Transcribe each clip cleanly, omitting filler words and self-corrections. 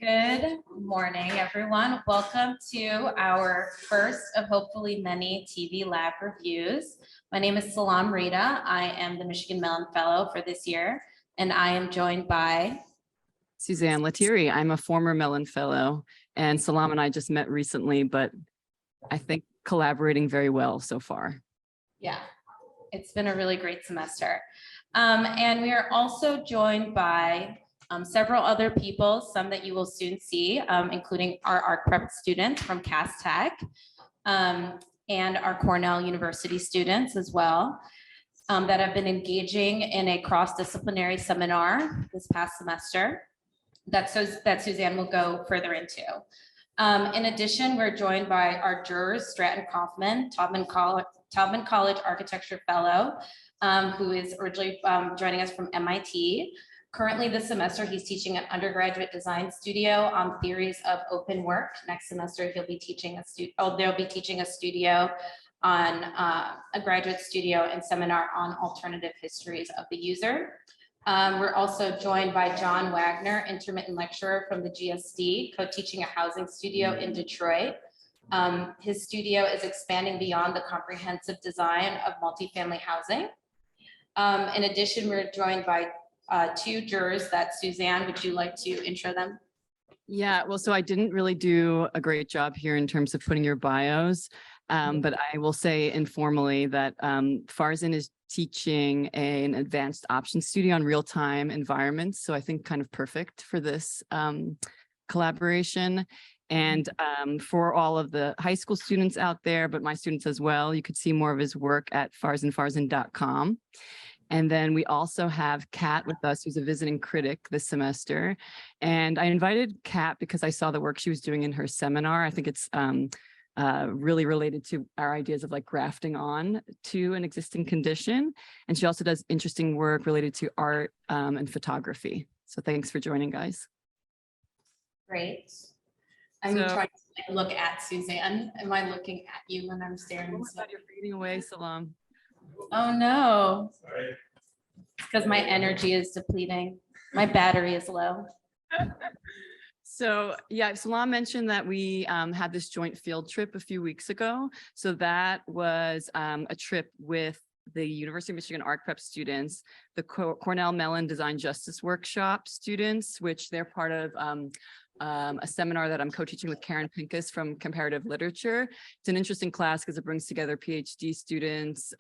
Good morning, everyone. Welcome to our first of hopefully many TV lab reviews. My name is Salam Rita. I am the Michigan Mellon Fellow for this year, and I am joined by Suzanne Lettieri. I'm a former Mellon Fellow, and Salam and I just met recently, but I think collaborating very well so far. Yeah, it's been a really great semester. And we are also joined by several other people, some that you will soon see, including our ArcPrep students from Cass Tech and our Cornell University students as well, that have been engaging in a cross-disciplinary seminar this past semester that Suzanne will go further into. In addition, we're joined by our jurors, Stratton Kaufman, Taubman College Architecture Fellow, who is originally joining us from MIT. Currently this semester, he's teaching an undergraduate design studio on theories of open work. Next semester, they'll be teaching a studio on a graduate studio and seminar on alternative histories of the user. We're also joined by John Wagner, intermittent lecturer from the GSD, co-teaching a housing studio in Detroit. His studio is expanding beyond the comprehensive design of multifamily housing. In addition, we're joined by two jurors that Suzanne, would you like to intro them? Yeah, well, so I didn't really do a great job here in terms of putting your bios, but I will say informally that Farzan is teaching an advanced option studio on real-time environments. So I think kind of perfect for this collaboration. And for all of the high school students out there, but my students as well, you could see more of his work at farzan.com. And then we also have Kat with us, who's a visiting critic this semester. And I invited Kat because I saw the work she was doing in her seminar. I think it's really related to our ideas of like grafting on to an existing condition. And she also does interesting work related to art and photography. So thanks for joining, guys. Great. I'm trying to look at Suzanne. Am I looking at you when I'm staring? Oh my God, you're fading away, Salam. Oh no. Sorry. Because my energy is depleting. My battery is low. So yeah, Salam mentioned that we had this joint field trip a few weeks ago. So that was a trip with the University of Michigan ArcPrep students, the Cornell Mellon Design Justice Workshop students, which they're part of a seminar that I'm co-teaching with Karen Pincus from Comparative Literature. It's an interesting class because it brings together PhD students,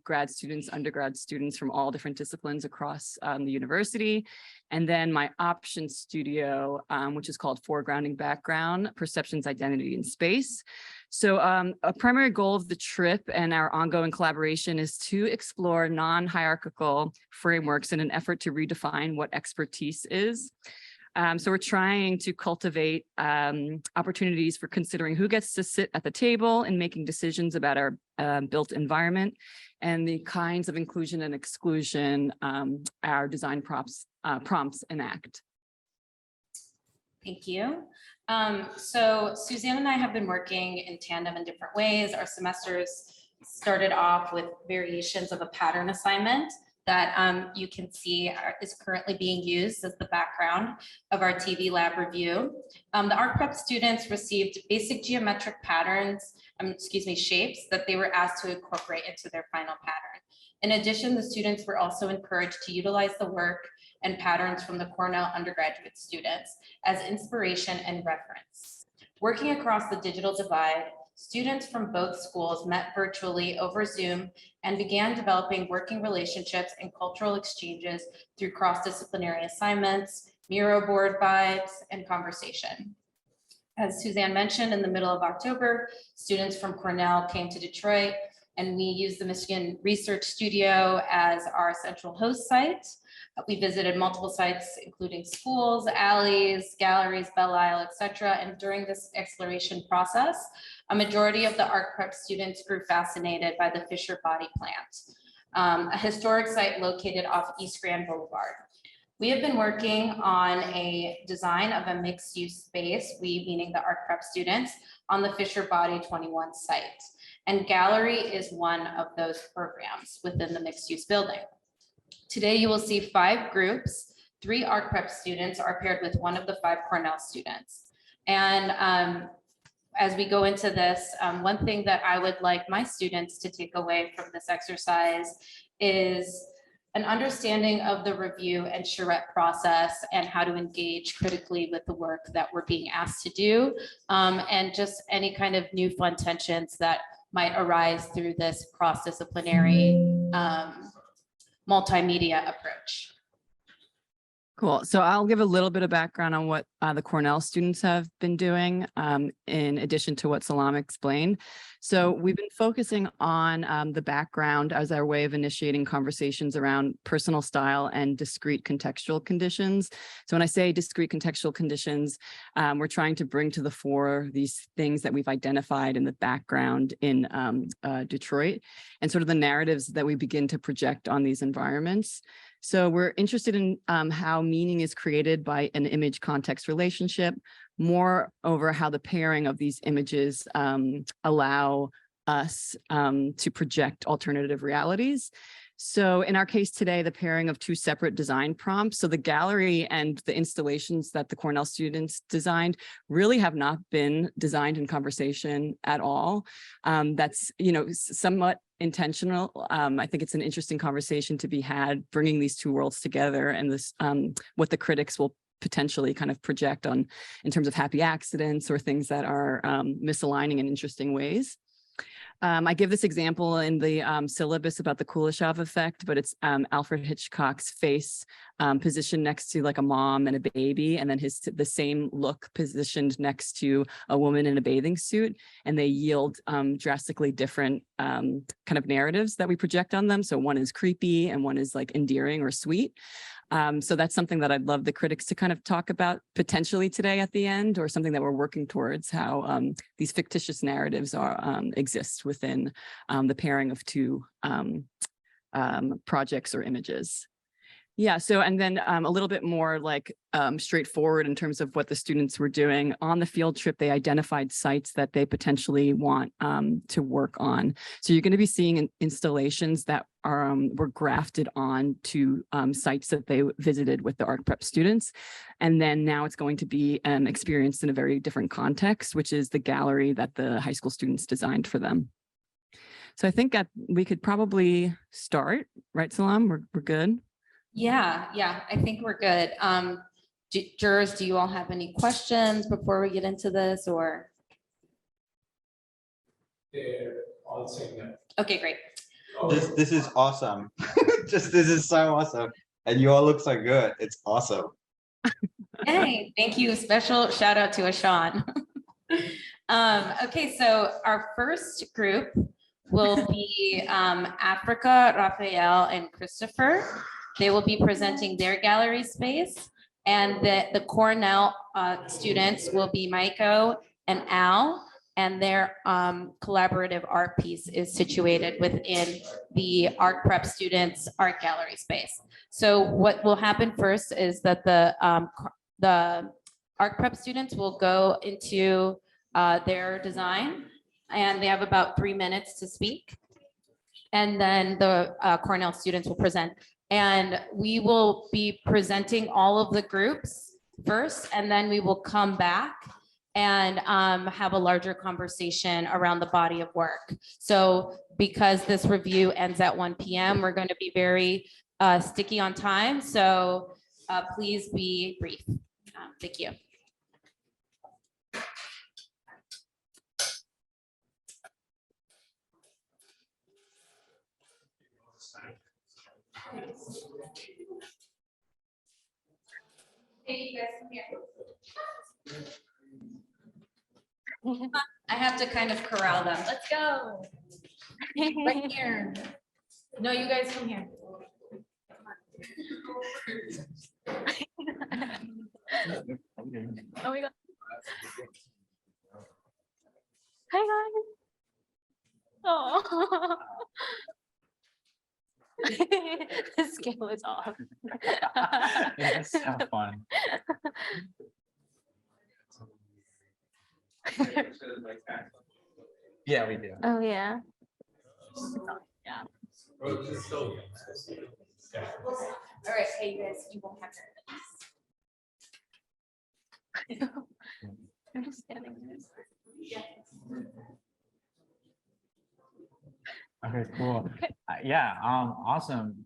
grad students, undergrad students from all different disciplines across the university. And then my option studio, which is called Foregrounding Background, Perceptions, Identity, and Space. So a primary goal of the trip and our ongoing collaboration is to explore non-hierarchical frameworks in an effort to redefine what expertise is. So we're trying to cultivate opportunities for considering who gets to sit at the table and making decisions about our built environment and the kinds of inclusion and exclusion our design prompts enact. Thank you. So Suzanne and I have been working in tandem in different ways. Our semesters started off with variations of a pattern assignment that you can see is currently being used as the background of our TV lab review. The ArcPrep students received basic geometric patterns, shapes that they were asked to incorporate into their final pattern. In addition, the students were also encouraged to utilize the work and patterns from the Cornell undergraduate students as inspiration and reference. Working across the digital divide, students from both schools met virtually over Zoom and began developing working relationships and cultural exchanges through cross-disciplinary assignments, Miro board vibes, and conversation. As Suzanne mentioned, in the middle of October, students from Cornell came to Detroit, and we used the Michigan Research Studio as our central host site. We visited multiple sites, including schools, alleys, galleries, Belle Isle, etc. And during this exploration process, a majority of the ArcPrep students grew fascinated by the Fisher Body Plant, a historic site located off East Grand Boulevard. We have been working on a design of a mixed-use space, we meaning the ArcPrep students, on the Fisher Body 21 site. And gallery is one of those programs within the mixed-use building. Today, you will see 5 groups 3 ArcPrep students are paired with one of the 5 Cornell students. And as we go into this, one thing that I would like my students to take away from this exercise is an understanding of the review and charrette process and how to engage critically with the work that we're being asked to do, and just any kind of new fun tensions that might arise through this cross-disciplinary multimedia approach. Cool. So I'll give a little bit of background on what the Cornell students have been doing in addition to what Salam explained. So we've been focusing on the background as our way of initiating conversations around personal style and discrete contextual conditions. So when I say discrete contextual conditions, we're trying to bring to the fore these things that we've identified in the background in Detroit and sort of the narratives that we begin to project on these environments. So we're interested in how meaning is created by an image context relationship, more over how the pairing of these images allow us to project alternative realities. So in our case today, the pairing of 2 separate design prompts. So the gallery and the installations that the Cornell students designed really have not been designed in conversation at all. That's, somewhat intentional. I think it's an interesting conversation to be had, bringing these 2 worlds together and this, what the critics will potentially kind of project on in terms of happy accidents or things that are misaligning in interesting ways. I give this example in the syllabus about the Kuleshov effect, but it's Alfred Hitchcock's face positioned next to like a mom and a baby, and then the same look positioned next to a woman in a bathing suit, and they yield drastically different kind of narratives that we project on them. So one is creepy and one is like endearing or sweet. So that's something that I'd love the critics to kind of talk about potentially today at the end, or something that we're working towards, how these fictitious narratives exist within the pairing of 2 projects or images. Yeah, so and then a little bit more like straightforward in terms of what the students were doing. On the field trip, they identified sites that they potentially want to work on. So you're going to be seeing installations that were grafted on to sites that they visited with the ArcPrep students. And then now it's going to be experienced in a very different context, which is the gallery that the high school students designed for them. So I think we could probably start, right, Salam? We're good. Yeah, I think we're good. Jurors, do you all have any questions before we get into this, or? They're all saying that. Okay, great. This is awesome. This is so awesome. And you all look so good. It's awesome. Hey, thank you. Special shout out to Ashan. Okay, so our first group will be Africa, Raphael, and Christopher. They will be presenting their gallery space, and the Cornell students will be Maiko and Al, and their collaborative art piece is situated within the ArcPrep students' art gallery space. So what will happen first is that the ArcPrep students will go into their design, and they have about 3 minutes to speak. And then the Cornell students will present. And we will be presenting all of the groups first, and then we will come back and have a larger conversation around the body of work. So because this review ends at 1 p.m., we're going to be very sticky on time. So please be brief. Thank you. Hey, you guys come here. I have to kind of corral them. Let's go. Right here. No, you guys come here. Oh my God. Hi guys. Oh. The scale is off. It's so fun. Yeah, we do. Oh yeah. All right, hey, you guys, you won't have to. I'm just standing there. Okay, cool. Yeah, awesome.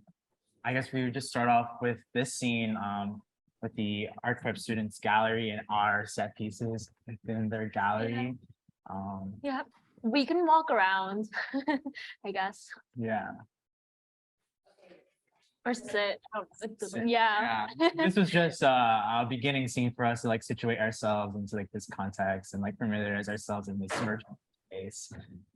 I guess we would just start off with this scene, with the ArcPrep students gallery and our set pieces within their gallery. Yeah, we can walk around, I guess, Yeah. or sit. Oh, it doesn't- Yeah. Yeah. This was just a beginning scene for us to like situate ourselves into like this context and like familiarize ourselves in this virtual space.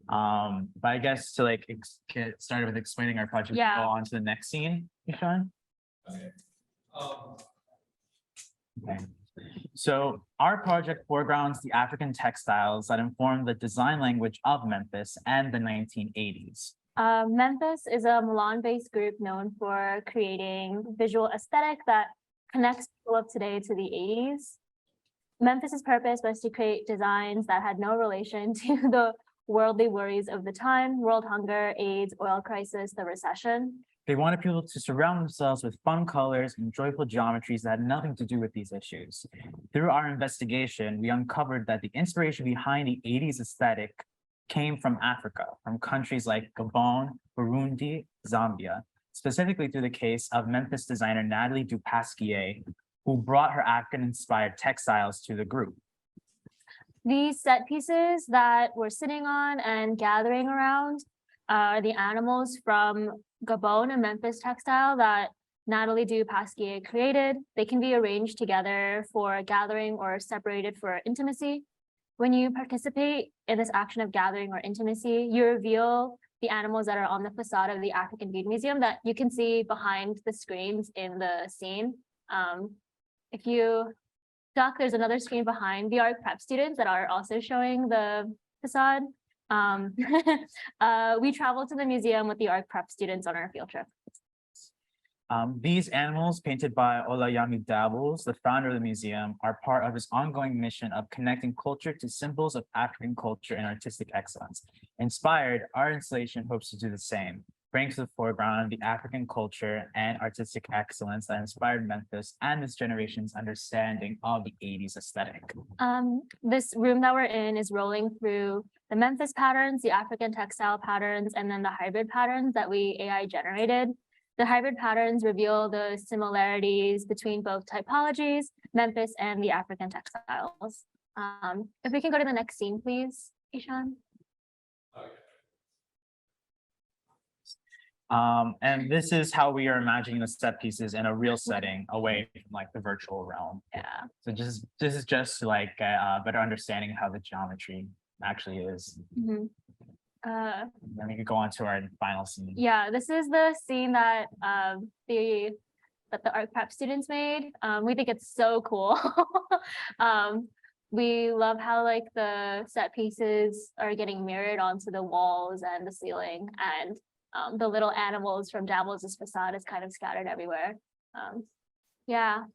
But I guess to like get started with explaining our project, we Yeah. go on to the next scene, Michgan. Okay. So our project foregrounds the African textiles that inform the design language of Memphis and the 1980s. Memphis is a Milan-based group known for creating visual aesthetic that connects people of today to the 80s. Memphis's purpose was to create designs that had no relation to the worldly worries of the time: world hunger, AIDS, oil crisis, the recession. They wanted people to surround themselves with fun colors and joyful geometries that had nothing to do with these issues. Through our investigation, we uncovered that the inspiration behind the 80s aesthetic came from Africa, from countries like Gabon, Burundi, Zambia, specifically through the case of Memphis designer Natalie Dupasquier, who brought her African-inspired textiles to the group. These set pieces that we're sitting on and gathering around are the animals from Gabon and Memphis textile that Natalie Dupasquier created. They can be arranged together for gathering or separated for intimacy. When you participate in this action of gathering or intimacy, you reveal the animals that are on the facade of the African Beauty Museum that you can see behind the screens in the scene. If you duck, there's another screen behind the ArcPrep students that are also showing the facade. We traveled to the museum with the ArcPrep students on our field trip. These animals, painted by Olayami Dabbles, the founder of the museum, are part of his ongoing mission of connecting culture to symbols of African culture and artistic excellence. Inspired, our installation hopes to do the same, bring to the foreground the African culture and artistic excellence that inspired Memphis and this generation's understanding of the 80s aesthetic. This room that we're in is rolling through the Memphis patterns, the African textile patterns, and then the hybrid patterns that we AI generated. The hybrid patterns reveal the similarities between both typologies, Memphis and the African textiles. If we can go to the next scene, please, Ishan. And this is how we are imagining the set pieces in a real setting away from like the virtual realm. Yeah. So this is just like a better understanding of how the geometry actually is. Mhm. Then we could go on to our final scene. Yeah, this is the scene that the ArcPrep students made. We think it's so cool. We love how like the set pieces are getting mirrored onto the walls and the ceiling, and the little animals from Dabbles' facade is kind of scattered everywhere. Yeah.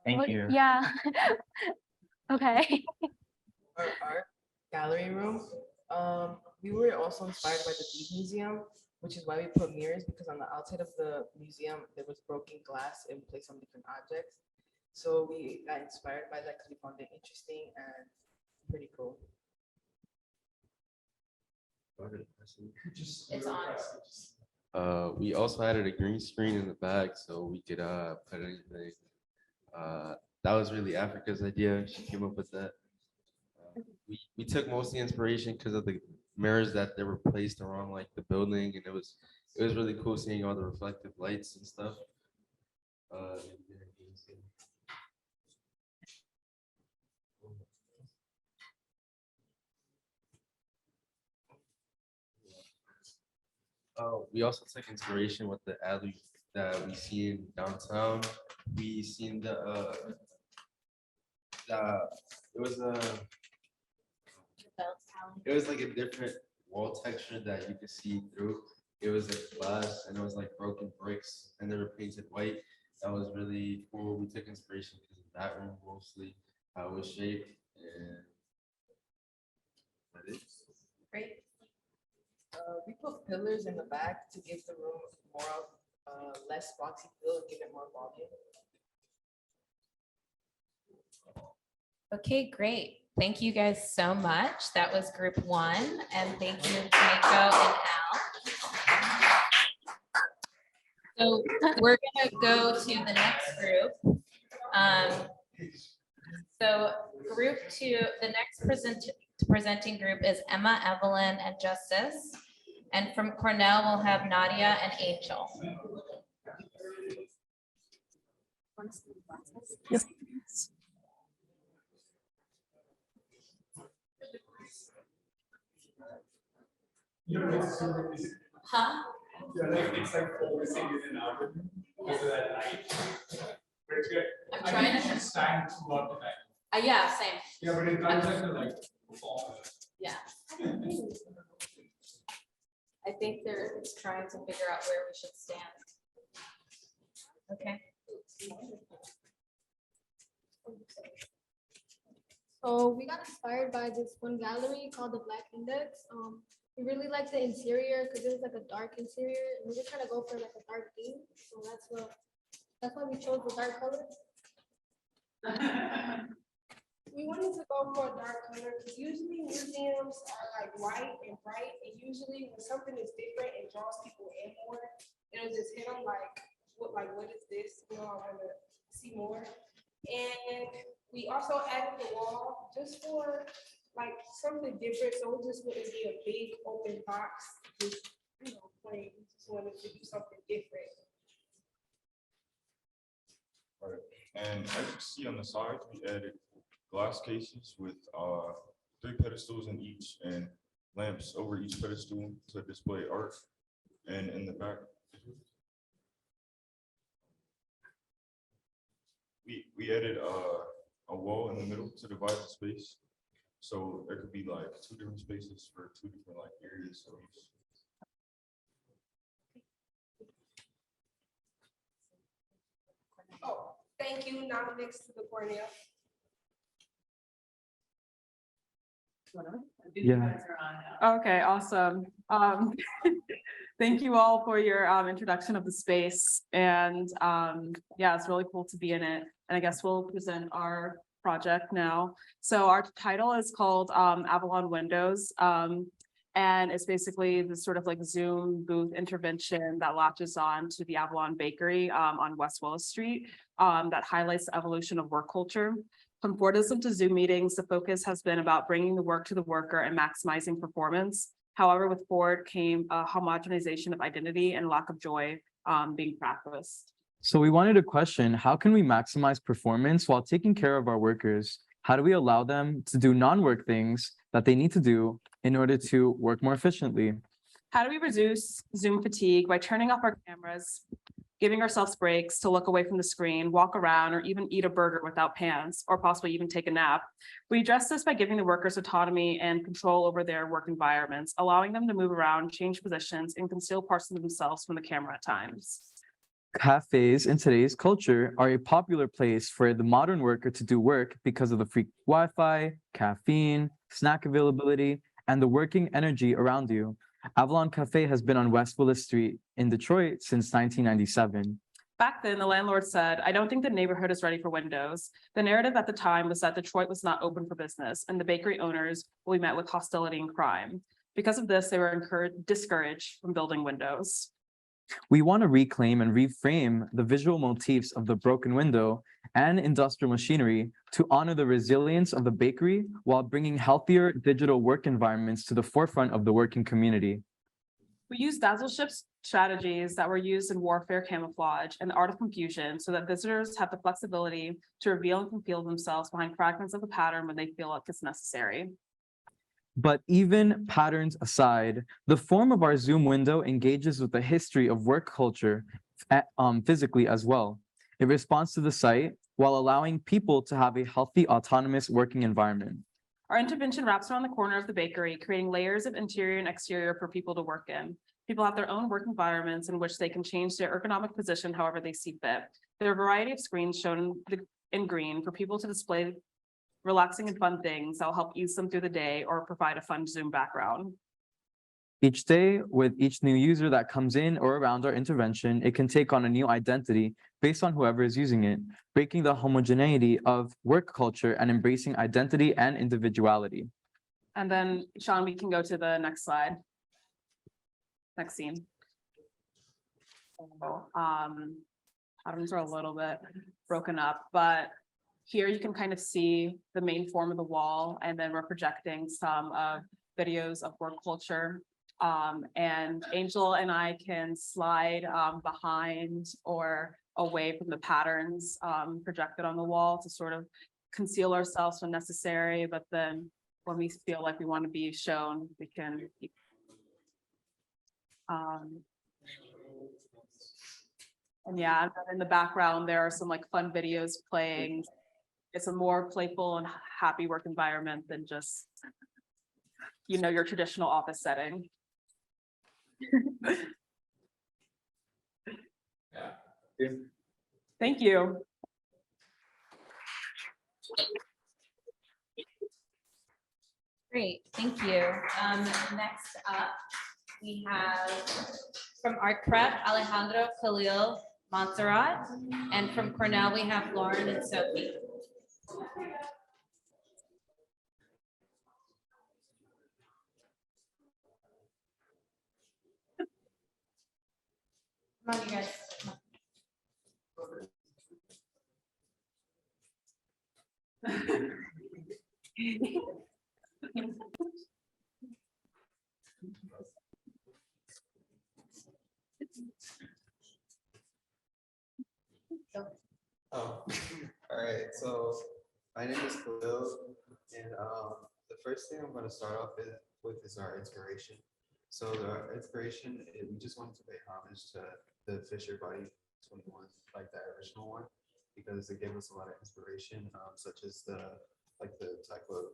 Thank you. Yeah. Okay. Our art gallery room. We were also inspired by the Bead Museum, which is why we put mirrors, because on the outside of the museum there was broken glass and placed on different objects. So we got inspired by that because we found it interesting and pretty cool. It's on. We also added a green screen in the back so we could put anything. That was really Africa's idea. She came up with that. We took mostly inspiration because of the mirrors that they were placed around like the building, and it was really cool seeing all the reflective lights and stuff. We also took inspiration with the alley that we see in downtown. We seen it was like a different wall texture that you could see through. It was like glass and it was like broken bricks and they were painted white. That was really cool. We took inspiration because of that room mostly, how it was shaped, and that is. Great. We put pillars in the back to give the room more of less boxy feel and give it more volume. Okay, great. Thank you guys so much. That was group one, and thank you, Nico and Al. So we're gonna go to the next group. So group two, the next presenting group is Emma, Evelyn, and Justice. And from Cornell, we'll have Nadia and Angel. Huh? Yeah, like it's like focusing in and out because of that light. But it's good. I'm I trying think to- you should stand throughout the time. Yeah, same. Yeah, but it comes like to like perform. Yeah. I think they're trying to figure out where we should stand. Okay. So we got inspired by this one gallery called the Black Index. We really like the interior because it was like a dark interior, and we were trying to go for like a dark theme. So that's why we chose the dark color. We wanted to go for a dark color because usually museums are like white and bright, and usually when something is different, it draws people in more. It'll just hit them like, what is this? You know, I want to see more. And we also added the wall just for like something different. So it just wouldn't be a big open box, just, you know, plain. We just wanted to do something different. Right, and as you see on the side, we added glass cases with 3 pedestals in each and lamps over each pedestal to display art. And in the back, we added a wall in the middle to divide the space. So there could be like 2 different spaces for 2 different like areas of use. Oh, thank you. Now next to the Cornell. Yeah. Okay, awesome. Thank you all for your introduction of the space, and yeah, it's really cool to be in it. And I guess we'll present our project now. So our title is called Avalon Windows. And it's basically the sort of like Zoom booth intervention that latches on to the Avalon Bakery on West Willis Street that highlights the evolution of work culture. From Fordism to Zoom meetings, the focus has been about bringing the work to the worker and maximizing performance. However, with Ford came a homogenization of identity and lack of joy being practiced. So we wanted to question, how can we maximize performance while taking care of our workers? How do we allow them to do non-work things that they need to do in order to work more efficiently? How do we reduce Zoom fatigue by turning off our cameras, giving ourselves breaks to look away from the screen, walk around, or even eat a burger without pants, or possibly even take a nap? We address this by giving the workers autonomy and control over their work environments, allowing them to move around, change positions, and conceal parts of themselves from the camera at times. Cafes in today's culture are a popular place for the modern worker to do work because of the free Wi-Fi, caffeine, snack availability, and the working energy around you. Avalon Cafe has been on West Willis Street in Detroit since 1997. Back then, the landlord said, "I don't think the neighborhood is ready for windows." The narrative at the time was that Detroit was not open for business, and the bakery owners will be met with hostility and crime. Because of this, they were discouraged from building windows. We want to reclaim and reframe the visual motifs of the broken window and industrial machinery to honor the resilience of the bakery while bringing healthier digital work environments to the forefront of the working community. We used dazzle shift strategies that were used in warfare camouflage and the art of confusion so that visitors have the flexibility to reveal and conceal themselves behind fragments of the pattern when they feel like it's necessary. But even patterns aside, the form of our Zoom window engages with the history of work culture physically as well. It responds to the site while allowing people to have a healthy, autonomous working environment. Our intervention wraps around the corner of the bakery, creating layers of interior and exterior for people to work in. People have their own work environments in which they can change their ergonomic position however they see fit. There are a variety of screens shown in green for people to display relaxing and fun things that will help ease them through the day or provide a fun Zoom background. Each day, with each new user that comes in or around our intervention, it can take on a new identity based on whoever is using it, breaking the homogeneity of work culture and embracing identity and individuality. And then, Sean, we can go to the next slide. Next scene. So, patterns are a little bit broken up, but here you can kind of see the main form of the wall, and then we're projecting some videos of work culture. And Angel and I can slide behind or away from the patterns projected on the wall to sort of conceal ourselves when necessary, but then when we feel like we want to be shown, we can. And yeah, and then in the background, there are some like fun videos playing. It's a more playful and happy work environment than just, you know, your traditional office setting. Yeah. Thank you. Great, thank you. Next up, we have from ArcPrep, Alejandro, Khalil, Montserrat, and from Cornell, we have Lauren and Sophie. Come on, you guys. Oh, all right. So my name is Khalil, and the first thing I'm going to start off with is our inspiration. So the inspiration, we just wanted to pay homage to the Fisher Body 21, like the original one, because it gave us a lot of inspiration, such as the type of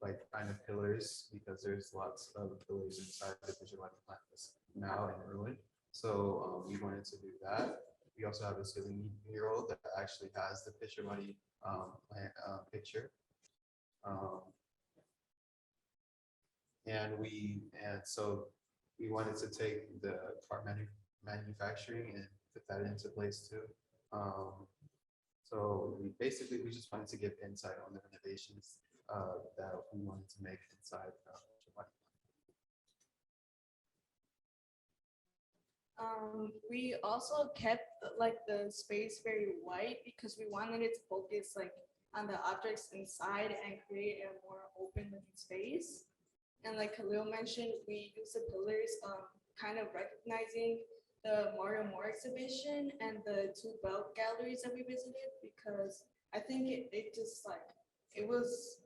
like kind of pillars, because there's lots of pillars inside the Fisher Body plant that's now in ruin. So we wanted to do that. We also have a ceiling mural that actually has the Fisher Body picture. And so we wanted to take the car manufacturing and put that into place too. So we just wanted to give insight on the renovations that we wanted to make inside. We also kept like the space very white because we wanted it to focus like on the objects inside and create a more open looking space. And like Khalil mentioned, we use the pillars, kind of recognizing the Mario Moore exhibition and the two belt galleries that we visited, because I think it just like, it was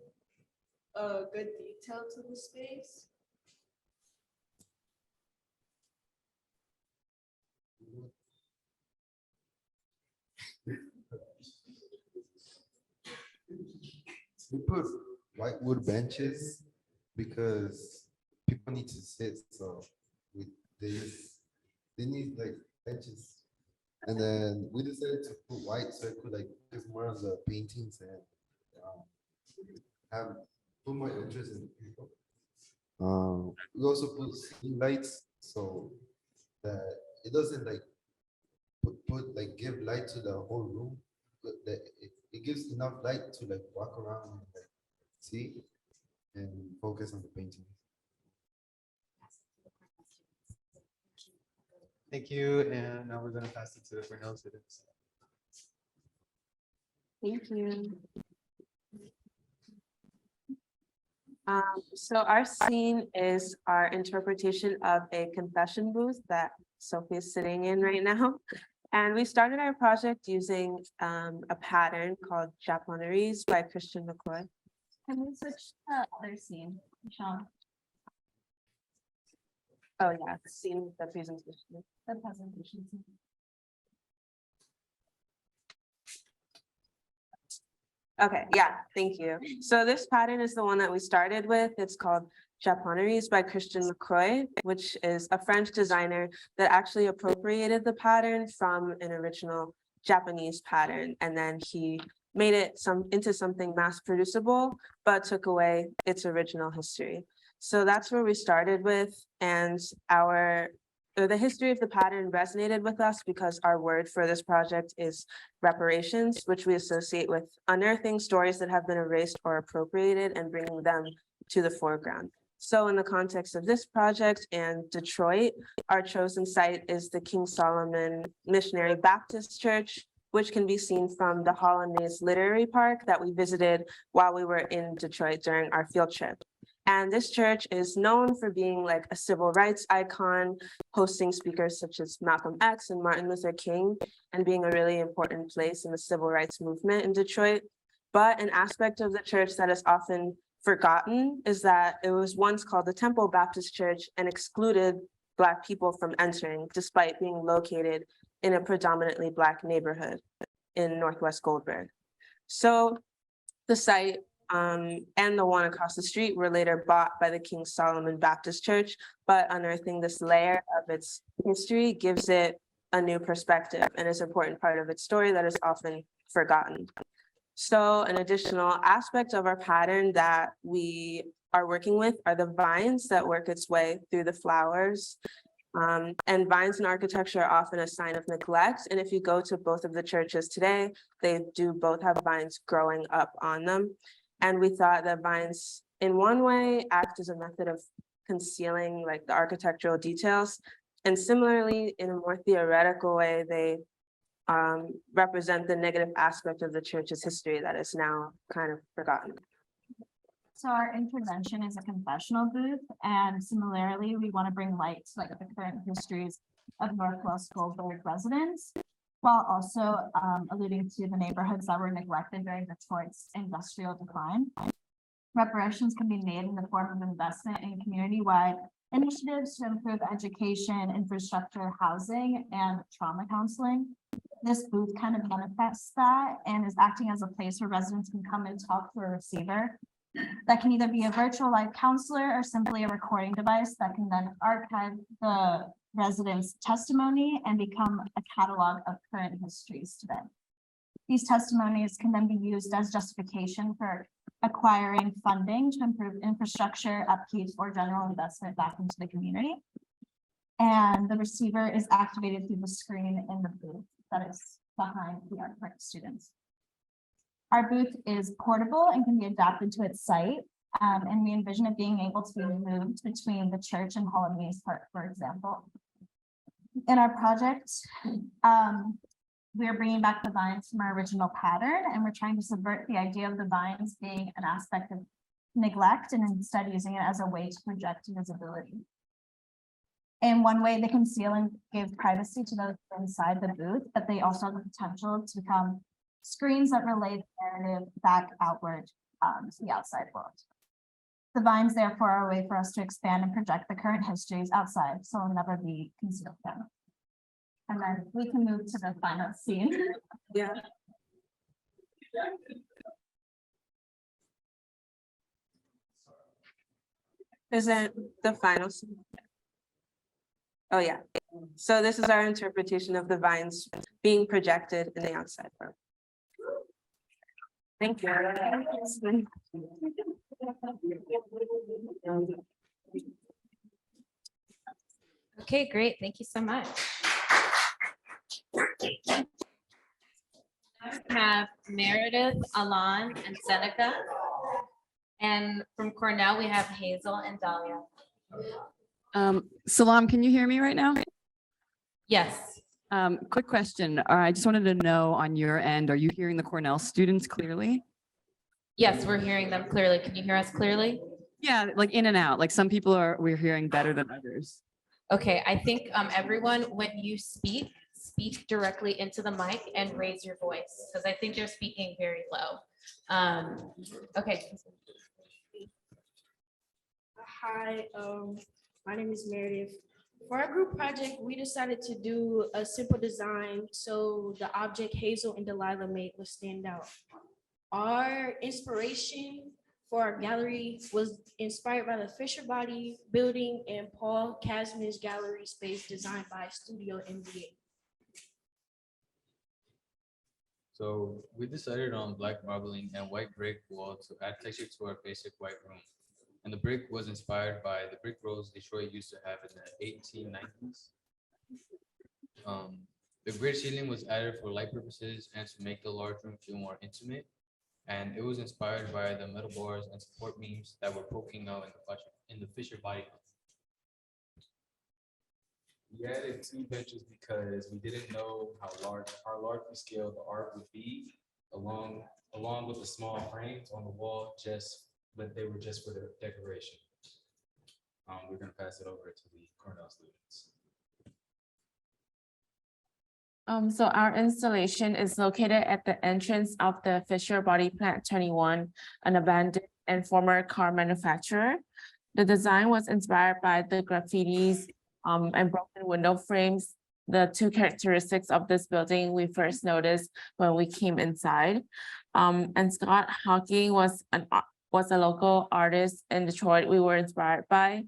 a good detail to the space. We put white wood benches because people need to sit, so they need like benches, and then we decided to put white so it could like focus more on the paintings and put more interest in the people. We also put ceiling lights so that it doesn't like give light to the whole room, but that it gives enough light to like walk around and like see and focus on the painting. Thank you, and now we're going to pass it to the Cornell students. Thank you. So our scene is our interpretation of a confession booth that Sophie is sitting in right now. And we started our project using a pattern called Japoneries by Christian McCoy. Can we switch to the other scene, Sean? Oh yeah, the scene, the presentation. The presentation. Okay, yeah, thank you. So this pattern is the one that we started with. It's called Japoneries by Christian McCoy, which is a French designer that actually appropriated the pattern from an original Japanese pattern. And then he made it into something mass producible, but took away its original history. So that's where we started with, and the history of the pattern resonated with us because our word for this project is reparations, which we associate with unearthing stories that have been erased or appropriated and bringing them to the foreground. So in the context of this project and Detroit, our chosen site is the King Solomon Missionary Baptist Church, which can be seen from the Hollandaise Literary Park that we visited while we were in Detroit during our field trip. And this church is known for being like a civil rights icon, hosting speakers such as Malcolm X and Martin Luther King, and being a really important place in the civil rights movement in Detroit. But an aspect of the church that is often forgotten is that it was once called the Temple Baptist Church and excluded Black people from entering, despite being located in a predominantly Black neighborhood in Northwest Goldberg. So the site and the one across the street were later bought by the King Solomon Baptist Church, but unearthing this layer of its history gives it a new perspective and is an important part of its story that is often forgotten. So an additional aspect of our pattern that we are working with are the vines that work its way through the flowers. And vines in architecture are often a sign of neglect. And if you go to both of the churches today, they do both have vines growing up on them. And we thought that vines, in one way, act as a method of concealing like the architectural details. And similarly, in a more theoretical way, they represent the negative aspect of the church's history that is now kind of forgotten. So our intervention is a confessional booth, and similarly, we want to bring light to like the current histories of Northwest Goldberg residents, while also alluding to the neighborhoods that were neglected during Detroit's industrial decline. Reparations can be made in the form of investment in community-wide initiatives to improve education, infrastructure, housing, and trauma counseling. This booth kind of manifests that and is acting as a place where residents can come and talk to a receiver. That can either be a virtual live counselor or simply a recording device that can then archive the residents' testimony and become a catalog of current histories today. These testimonies can then be used as justification for acquiring funding to improve infrastructure, upkeep, or general investment back into the community. And the receiver is activated through the screen in the booth that is behind the ArcPrep students. Our booth is portable and can be adapted to its site. And we envision it being able to be moved between the church and Hollandaise Park, for example. In our project, we are bringing back the vines from our original pattern, and we're trying to subvert the idea of the vines being an aspect of neglect and instead using it as a way to project visibility. In one way, they conceal and give privacy to those inside the booth, but they also have the potential to become screens that relay the narrative back outward to the outside world. The vines, therefore, are a way for us to expand and project the current histories outside, so it'll never be concealed again. And then we can move to the final scene. Yeah. Is it the final scene? Oh, yeah. So this is our interpretation of the vines being projected in the outside world. Thank you. Okay, great. Thank you so much. We have Meredith, Alon, and Seneca. And from Cornell, we have Hazel and Dahlia. Salam, can you hear me right now? Yes. Quick question. I just wanted to know on your end, are you hearing the Cornell students clearly? Yes, we're hearing them clearly. Can you hear us clearly? Yeah, like in and out. Like some people we're hearing better than others. Okay, I think everyone, when you speak directly into the mic and raise your voice, because I think they're speaking very low. Okay. Hi, my name is Meredith. For our group project, we decided to do a simple design so the object Hazel and Delilah made would stand out. Our inspiration for our gallery was inspired by the Fisher Body building and Paul Casman's gallery space designed by Studio MBA. So we decided on black marbling and white brick wall to add texture to our basic white room. And the brick was inspired by the brick roads Detroit used to have in the 1890s. The grid ceiling was added for light purposes and to make the large room feel more intimate. And it was inspired by the metal bars and support beams that were poking out in the Fisher body. We added 2 benches because we didn't know how large we scale the art would be, along with the small frames on the wall, but they were just for the decoration. We're gonna pass it over to the Cornell students. So our installation is located at the entrance of the Fisher Body Plant 21, an abandoned and former car manufacturer. The design was inspired by the graffitis and broken window frames, the 2 characteristics of this building we first noticed when we came inside. And Scott Hawking was a local artist in Detroit we were inspired by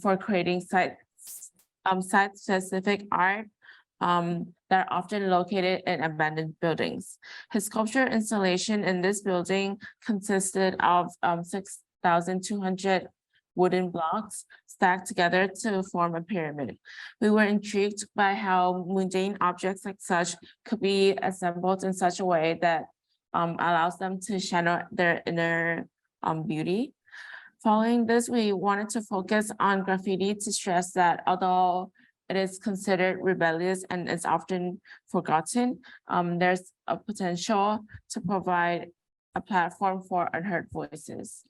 for creating site-specific art that are often located in abandoned buildings. His sculpture installation in this building consisted of 6,200 wooden blocks stacked together to form a pyramid. We were intrigued by how mundane objects like such could be assembled in such a way that allows them to channel their inner beauty. Following this, we wanted to focus on graffiti to stress that although it is considered rebellious and is often forgotten, there's a potential to provide a platform for unheard voices.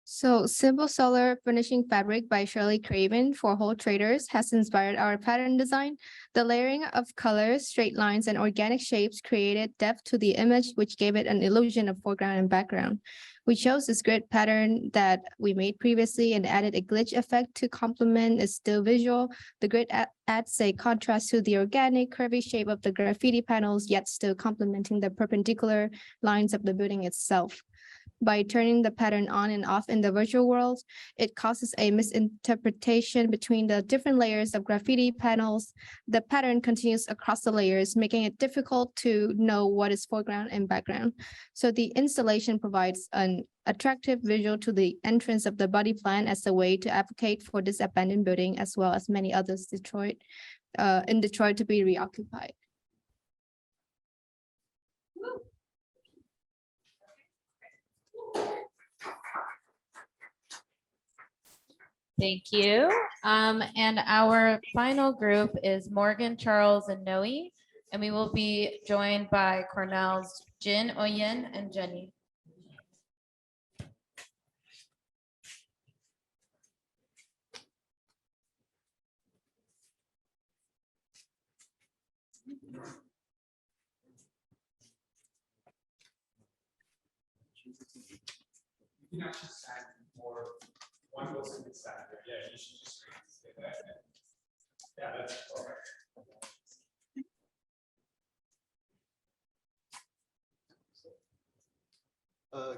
So Simple Solar Finishing Fabric by Shirley Craven for Whole Traders has inspired our pattern design. The layering of colors, straight lines, and organic shapes created depth to the image, which gave it an illusion of foreground and background. We chose this grid pattern that we made previously and added a glitch effect to complement its still visual. The grid adds a contrast to the organic, curvy shape of the graffiti panels, yet still complementing the perpendicular lines of the building itself. By turning the pattern on and off in the virtual world, it causes a misinterpretation between the different layers of graffiti panels. The pattern continues across the layers, making it difficult to know what is foreground and background. So the installation provides an attractive visual to the entrance of the body plan as a way to advocate for this abandoned building, as well as many others in Detroit to be reoccupied. Thank you. And our final group is Morgan, Charles, and Noe. And we will be joined by Cornell's Jin, Oyen, and Jenny. You can actually stand more. One person can stand there. Yeah, you should just say that. Yeah, that's perfect.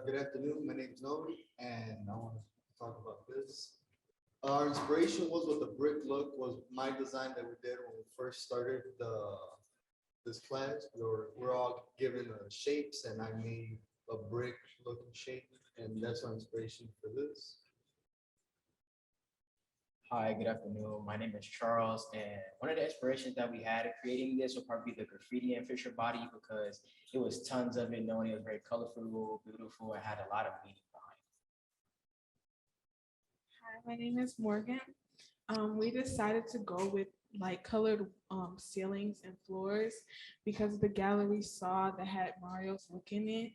Good afternoon. My name is Noe, and I want to talk about this. Our inspiration was with the brick look was my design that we did when we first started this class. We're all given shapes, and I made a brick looking shape, and that's our inspiration for this. Hi, good afternoon. My name is Charles, and one of the inspirations that we had in creating this would probably be the graffiti and Fisher body, because it was tons of it, knowing it was very colorful, beautiful, and had a lot of meaning behind it. Hi, my name is Morgan. We decided to go with light colored ceilings and floors because the gallery saw that had Mario's look in it.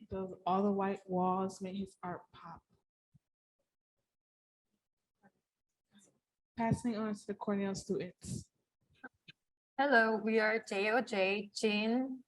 All the white walls made his art pop. Passing on to the Cornell students. Hello, we are JOJ, Jean,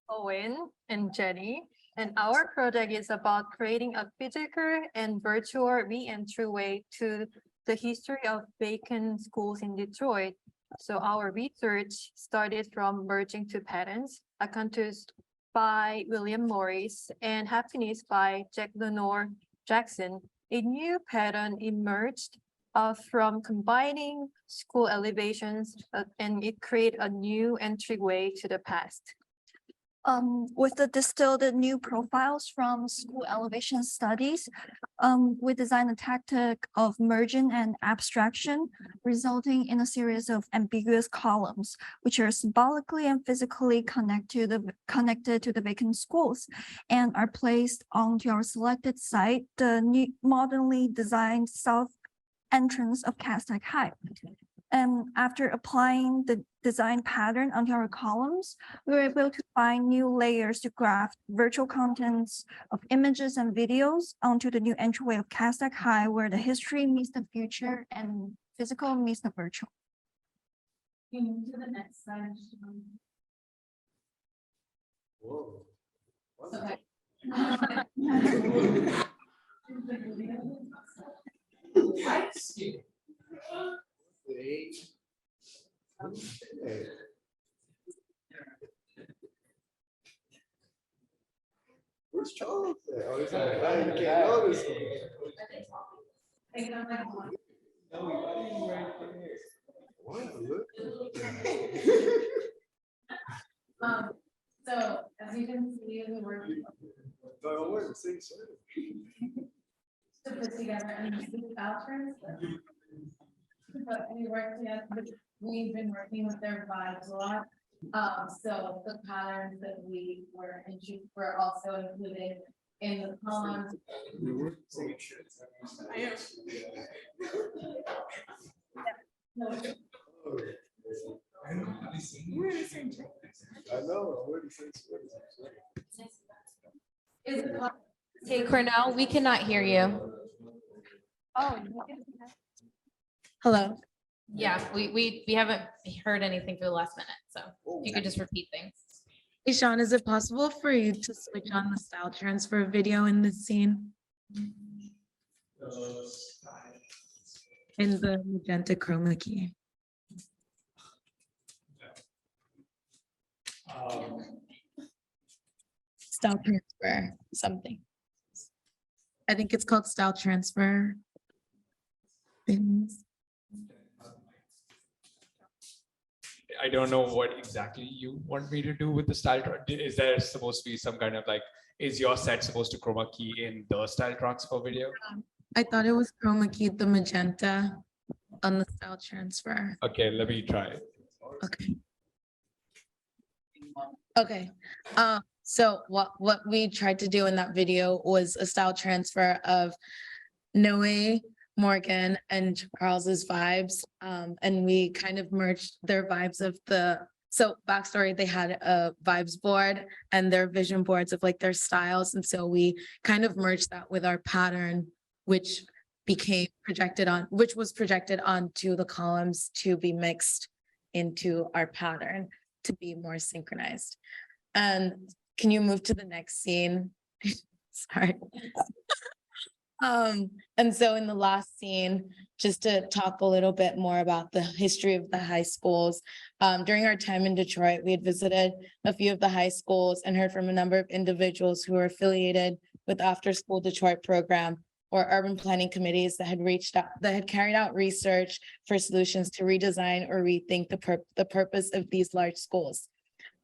Owen, and Jenny. And our project is about creating a physical and virtual re-entry way to the history of Bacon schools in Detroit. So our research started from merging two patterns, Acanthus by William Morris and Happiness by Jack Lenore Jackson. A new pattern emerged from combining school elevations and it created a new entryway to the past. With the distilled new profiles from school elevation studies, we designed a tactic of merging and abstraction, resulting in a series of ambiguous columns, which are symbolically and physically connected to the vacant schools, and are placed onto our selected site, the new modernly designed south entrance of Castaic High. And after applying the design pattern onto our columns, we were able to find new layers to graft virtual contents of images and videos onto the new entryway of Castaic High, where the history meets the future and physical meets the virtual. Can you move to the next slide? Whoa. Okay. Okay. Where's Charles at? Oh, he's like, oh, you can't notice him. Wow, look. So as you can see, we were Don't worry, sing, sing. to put together any vouchers. But we worked together, we've been working with their vibes a lot. So the patterns that we were also included in the columns. I know, I'm already saying. Hey, Cornell, we cannot hear you. Oh. Hello. Yeah, we haven't heard anything for the last minute, so if you could just repeat things. Hey, Sean, is it possible for you to switch on the style transfer video in this scene? In the magenta chroma key. Style transfer, something. I think it's called style transfer. Things. I don't know what exactly you want me to do with the style. Is there supposed to be some kind of like, is your set supposed to chroma key in the style transfer video? I thought it was chroma keyed the magenta on the style transfer. Okay, let me try it. Okay. Okay, so what we tried to do in that video was a style transfer of Noe, Morgan, and Charles's vibes. And we kind of merged their vibes of so backstory, they had a vibes board and their vision boards of like their styles. And so we kind of merged that with our pattern, which was projected onto the columns to be mixed into our pattern to be more synchronized. And can you move to the next scene? Sorry. And so in the last scene, just to talk a little bit more about the history of the high schools. During our time in Detroit, we had visited a few of the high schools and heard from a number of individuals who were affiliated with After School Detroit program or urban planning committees that had carried out research for solutions to redesign or rethink the purpose of these large schools.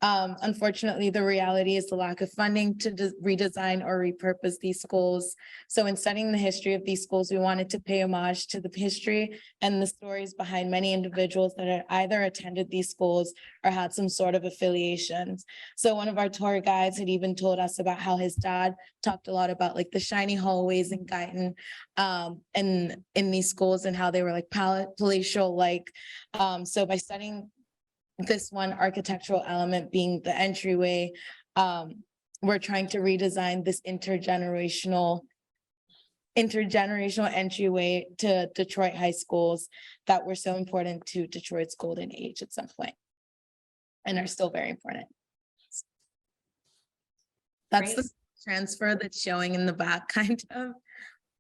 Unfortunately, the reality is the lack of funding to redesign or repurpose these schools. So in studying the history of these schools, we wanted to pay homage to the history and the stories behind many individuals that had either attended these schools or had some sort of affiliations. So one of our tour guides had even told us about how his dad talked a lot about like the shiny hallways in Guyton and in these schools and how they were like palatial like. So by studying this one architectural element being the entryway, we're trying to redesign this intergenerational entryway to Detroit high schools that were so important to Detroit's golden age at some point and are still very important. That's the transfer that's showing in the back kind of.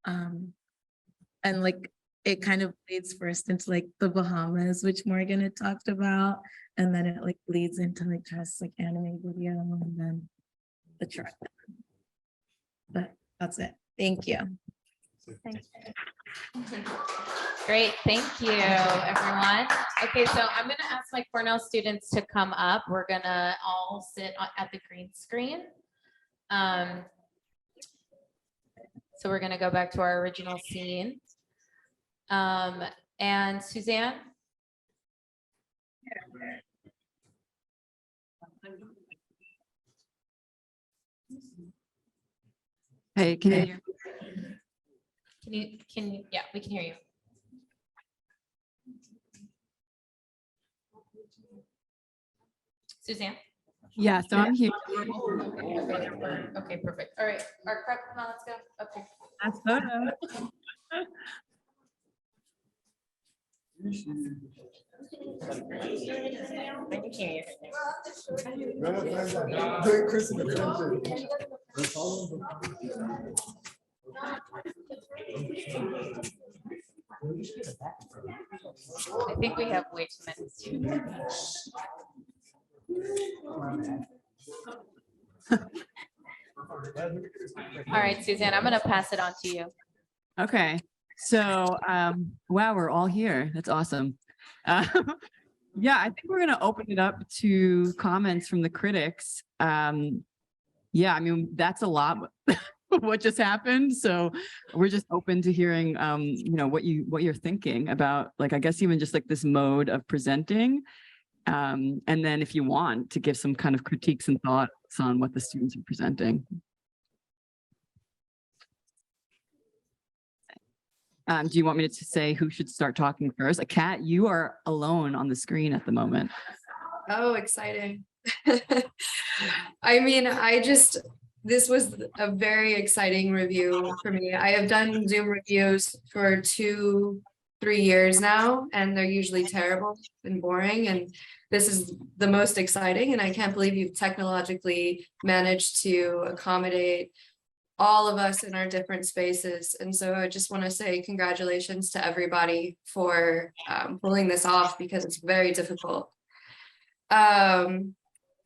And like it kind of leads first into like the Bahamas, which Morgan had talked about. And then it like leads into like just like anime video and then the truck. But that's it. Thank you. Thank you. Great, thank you, everyone. Okay, so I'm gonna ask my Cornell students to come up. We're gonna all sit at the green screen. So we're gonna go back to our original scene. And Suzanne? Hey, can you hear? Yeah, we can hear you. Suzanne? Yeah, so I'm here. Okay, perfect. All right, ArcPrep, come on, let's go. Okay. That's photo. I think we have way too many students. All right, Suzanne, I'm gonna pass it on to you. Okay, so wow, we're all here. That's awesome. Yeah, I think we're gonna open it up to comments from the critics. Yeah, I mean, that's a lot what just happened. So we're just open to hearing you know, what you're thinking about, like, I guess even just like this mode of presenting. And then if you want to give some kind of critiques and thoughts on what the students are presenting. Do you want me to say who should start talking first? Kat, you are alone on the screen at the moment. Oh, exciting. I mean, this was a very exciting review for me. I have done Zoom reviews for 2-3 years now, and they're usually terrible and boring. And this is the most exciting. And I can't believe you've technologically managed to accommodate all of us in our different spaces. And so I just want to say congratulations to everybody for pulling this off, because it's very difficult.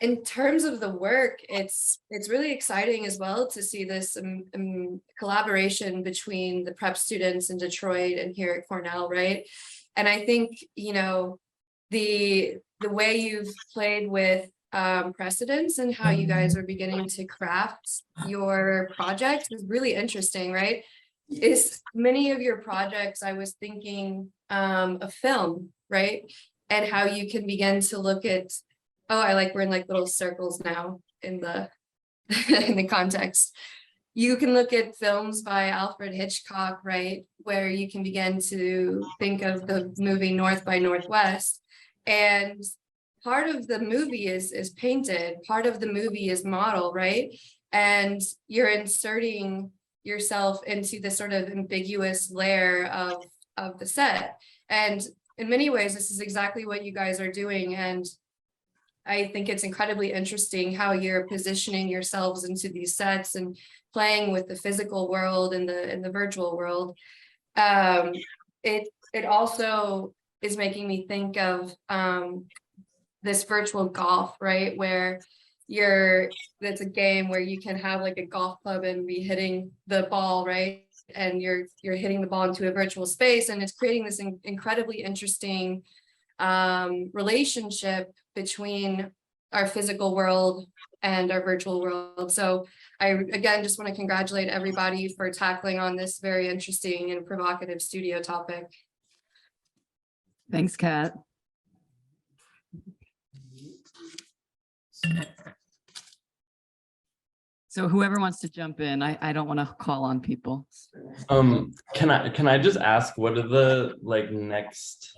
In terms of the work, it's really exciting as well to see this collaboration between the prep students in Detroit and here at Cornell, right? And I think, you know, the way you've played with precedents and how you guys are beginning to craft your project is really interesting, right? Is many of your projects, I was thinking a film, right? And how you can begin to look at, oh, we're in like little circles now in the in the context. You can look at films by Alfred Hitchcock, right? Where you can begin to think of the movie North by Northwest. And part of the movie is painted, part of the movie is model, right? And you're inserting yourself into this sort of ambiguous layer of the set. And in many ways, this is exactly what you guys are doing. And I think it's incredibly interesting how you're positioning yourselves into these sets and playing with the physical world and the virtual world. It also is making me think of this virtual golf, right? Where that's a game where you can have like a golf club and be hitting the ball, right? And you're hitting the ball into a virtual space, and it's creating this incredibly interesting relationship between our physical world and our virtual world. So I, again, just want to congratulate everybody for tackling on this very interesting and provocative studio topic. Thanks, Kat. So whoever wants to jump in, I don't want to call on people. Can I just ask, what are the like next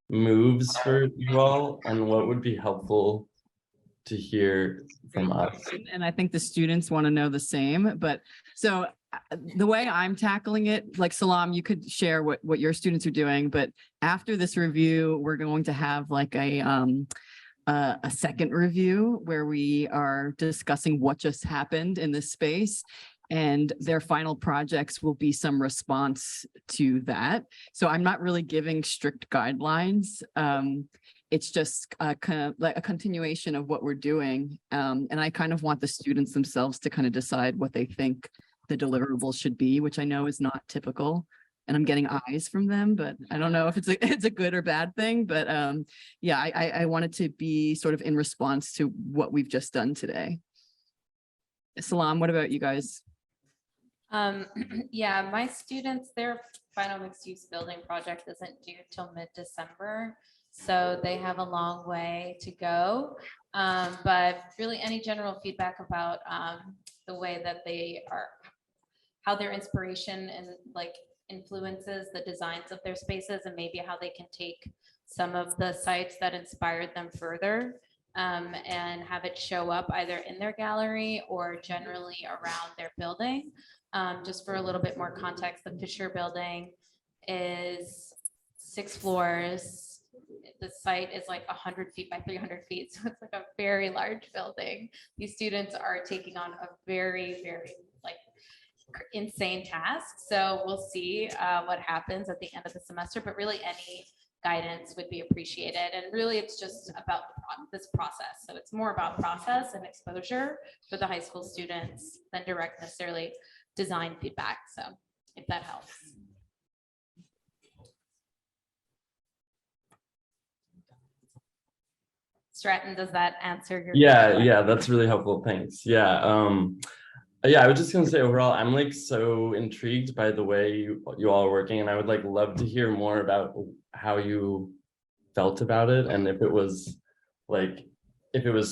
moves for you all, and what would be helpful to hear from us? And I think the students want to know the same, but so the way I'm tackling it, like Salam, you could share what your students are doing, but after this review, we're going to have like a second review where we are discussing what just happened in this space, and their final projects will be some response to that. So I'm not really giving strict guidelines. It's just kind of like a continuation of what we're doing. And I kind of want the students themselves to kind of decide what they think the deliverables should be, which I know is not typical. and I'm getting eyes from them, but I don't know if it's a good or bad thing. But yeah, I wanted to be sort of in response to what we've just done today. Salam, what about you guys? Yeah, my students, their final mixed-use building project isn't due till mid-December, so they have a long way to go. But really, any general feedback about the way that they are, how their inspiration and like influences the designs of their spaces, and maybe how they can take some of the sites that inspired them further and have it show up either in their gallery or generally around their building. Just for a little bit more context, the Fisher Building is 6 floors. The site is like 100 feet by 300 feet. So it's like a very large building. These students are taking on a very, very like insane task. So we'll see what happens at the end of the semester, but really any guidance would be appreciated. And really it's just about this process. So it's more about process and exposure for the high school students than direct necessarily design feedback. So if that helps. Stratton, does that answer your question? Yeah, that's really helpful. Thanks. Yeah, I was just gonna say overall, I'm like so intrigued by the way you all are working, and I would like love to hear more about how you felt about it, and if it was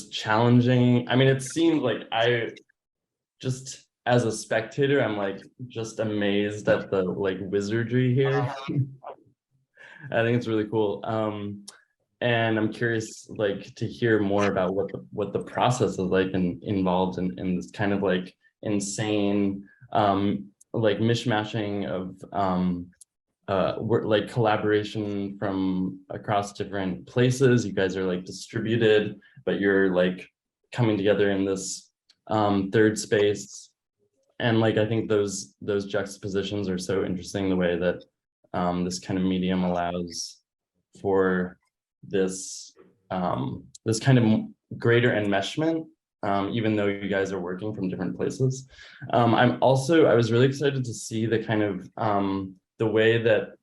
challenging. I mean, it seemed like I just as a spectator, I'm like just amazed at the like wizardry here. I think it's really cool. And I'm curious like to hear more about what the process is like and involved in this kind of like insane like mishmashing of like collaboration from across different places. You guys are like distributed, but you're like coming together in this third space. And like I think those juxtapositions are so interesting, the way that this kind of medium allows for this this kind of greater enmeshment, even though you guys are working from different places. I was really excited to see the kind of the way that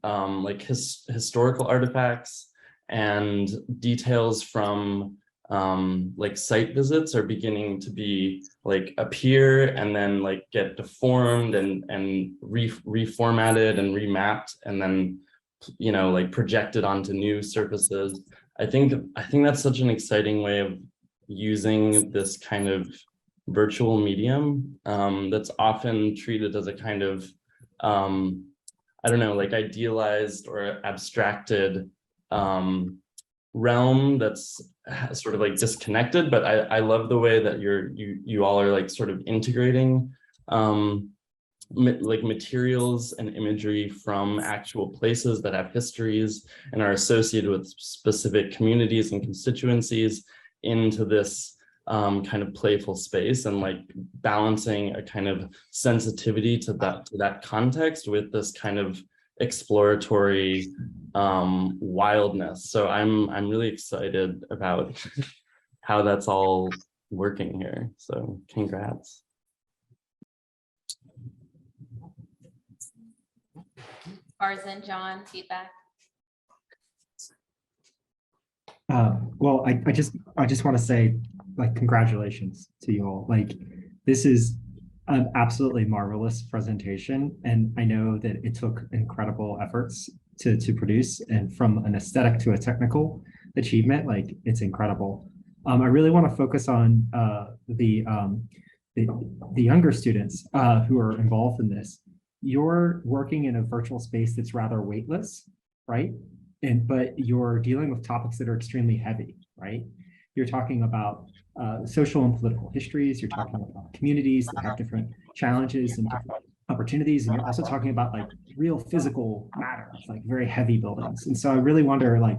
like historical artifacts and details from like site visits are beginning to be like appear and then like get deformed and reformatted and remapped and then like projected onto new surfaces. I think that's such an exciting way of using this kind of virtual medium that's often treated as a kind of I don't know, like idealized or abstracted realm that's sort of like disconnected. But I love the way that you all are like sort of integrating like materials and imagery from actual places that have histories and are associated with specific communities and constituencies into this kind of playful space, and like balancing a kind of sensitivity to that context with this kind of exploratory wildness. So I'm really excited about how that's all working here. So congrats. Farzan, John, feedback? Well, I just want to say like congratulations to you all. Like this is an absolutely marvelous presentation, and I know that it took incredible efforts to produce, and from an aesthetic to a technical achievement, like it's incredible. I really want to focus on the younger students who are involved in this. You're working in a virtual space that's rather weightless, right? But you're dealing with topics that are extremely heavy, right? You're talking about social and political histories. You're talking about communities that have different challenges and different opportunities. And you're also talking about like real physical matter, like very heavy buildings. And so I really wonder, like,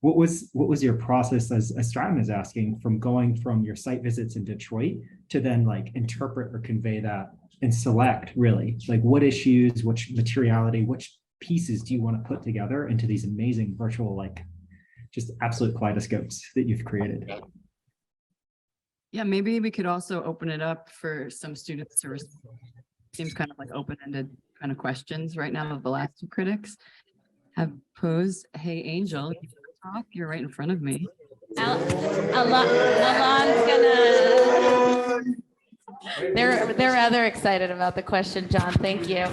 what was your process, as Stratton is asking, from going from your site visits in Detroit to then like interpret or convey that and select really like what issues, which materiality, which pieces do you want to put together into these amazing virtual, like just absolute kaleidoscopes that you've created? Yeah, maybe we could also open it up for some students to seems kind of like open-ended kind of questions right now that the last two critics have posed. Hey, Angel, you wanna talk? You're right in front of me. Alon's gonna. They're rather excited about the question, John. Thank you.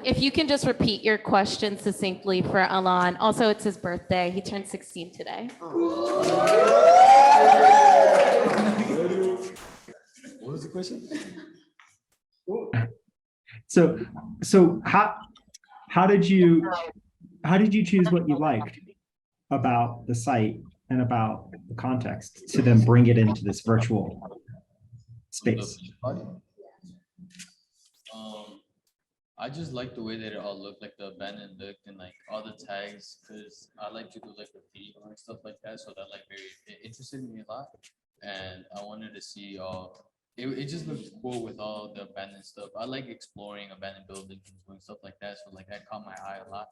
If you can just repeat your question succinctly for Alon. Also, it's his birthday. He turned 16 today. What was the question? So how did you choose what you liked about the site and about the context to then bring it into this virtual space? I just like the way that it all looked, like the abandoned look and like all the tags, because I like to do like graffiti and stuff like that. So that like it interested me a lot, and I wanted to see all. It just looked cool with all the abandoned stuff. I like exploring abandoned buildings and doing stuff like that. So like that caught my eye a lot.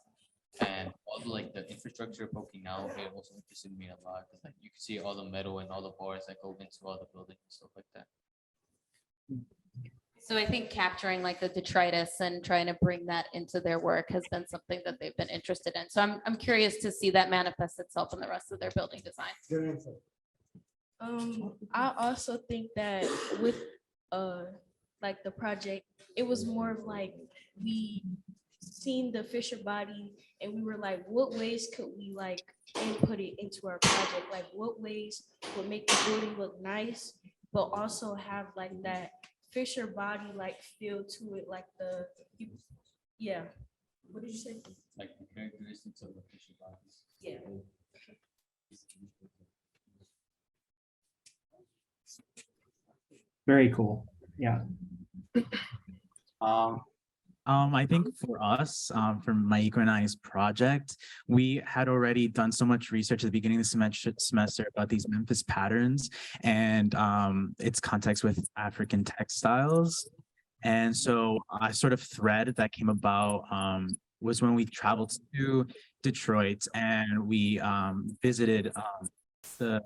And all the like the infrastructure poking out, it also interested me a lot because like you can see all the metal and all the bars that go into all the buildings and stuff like that. So I think capturing like the detritus and trying to bring that into their work has been something that they've been interested in. So I'm curious to see that manifest itself in the rest of their building design. I also think that with like the project, it was more of like we seen the Fisher body and we were like, what ways could we like input it into our project? Like what ways would make the building look nice, but also have like that Fisher body like feel to it, like yeah. What did you say? Like the characteristics of the Fisher bodies. Yeah. Very cool. Yeah. I think for us, for Michgan and I's project, we had already done so much research at the beginning of the semester about these Memphis patterns and its context with African textiles. And so a sort of thread that came about was when we traveled to Detroit and we visited the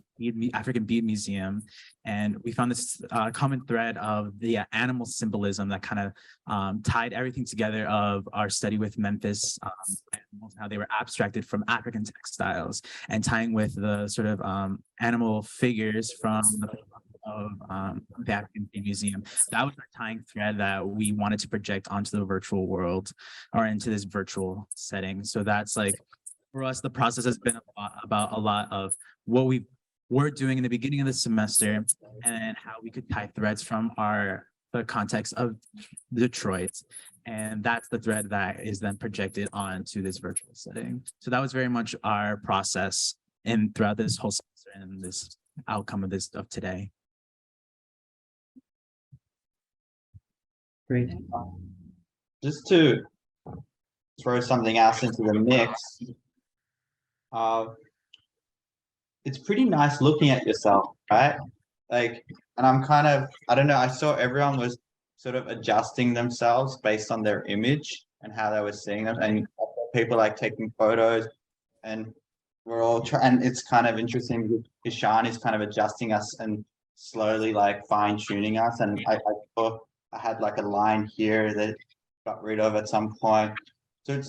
African Bead Museum, and we found this common thread of the animal symbolism that kind of tied everything together of our study with Memphis animals, how they were abstracted from African textiles, and tying with the sort of animal figures from the African Bead Museum. That was our tying thread that we wanted to project onto the virtual world or into this virtual setting. So that's like, for us, the process has been about a lot of what we were doing in the beginning of the semester and how we could tie threads from the context of Detroit. And that's the thread that is then projected onto this virtual setting. So that was very much our process and throughout this whole semester and this outcome of today. Great. Just to throw something else into the mix, it's pretty nice looking at yourself, right? Like, and I'm kind of, I don't know, I saw everyone was sort of adjusting themselves based on their image and how they were seeing them. And people like taking photos, and we're all trying, and it's kind of interesting because Ishan is kind of adjusting us and slowly like fine tuning us. And I thought I had like a line here that got rid of at some point. So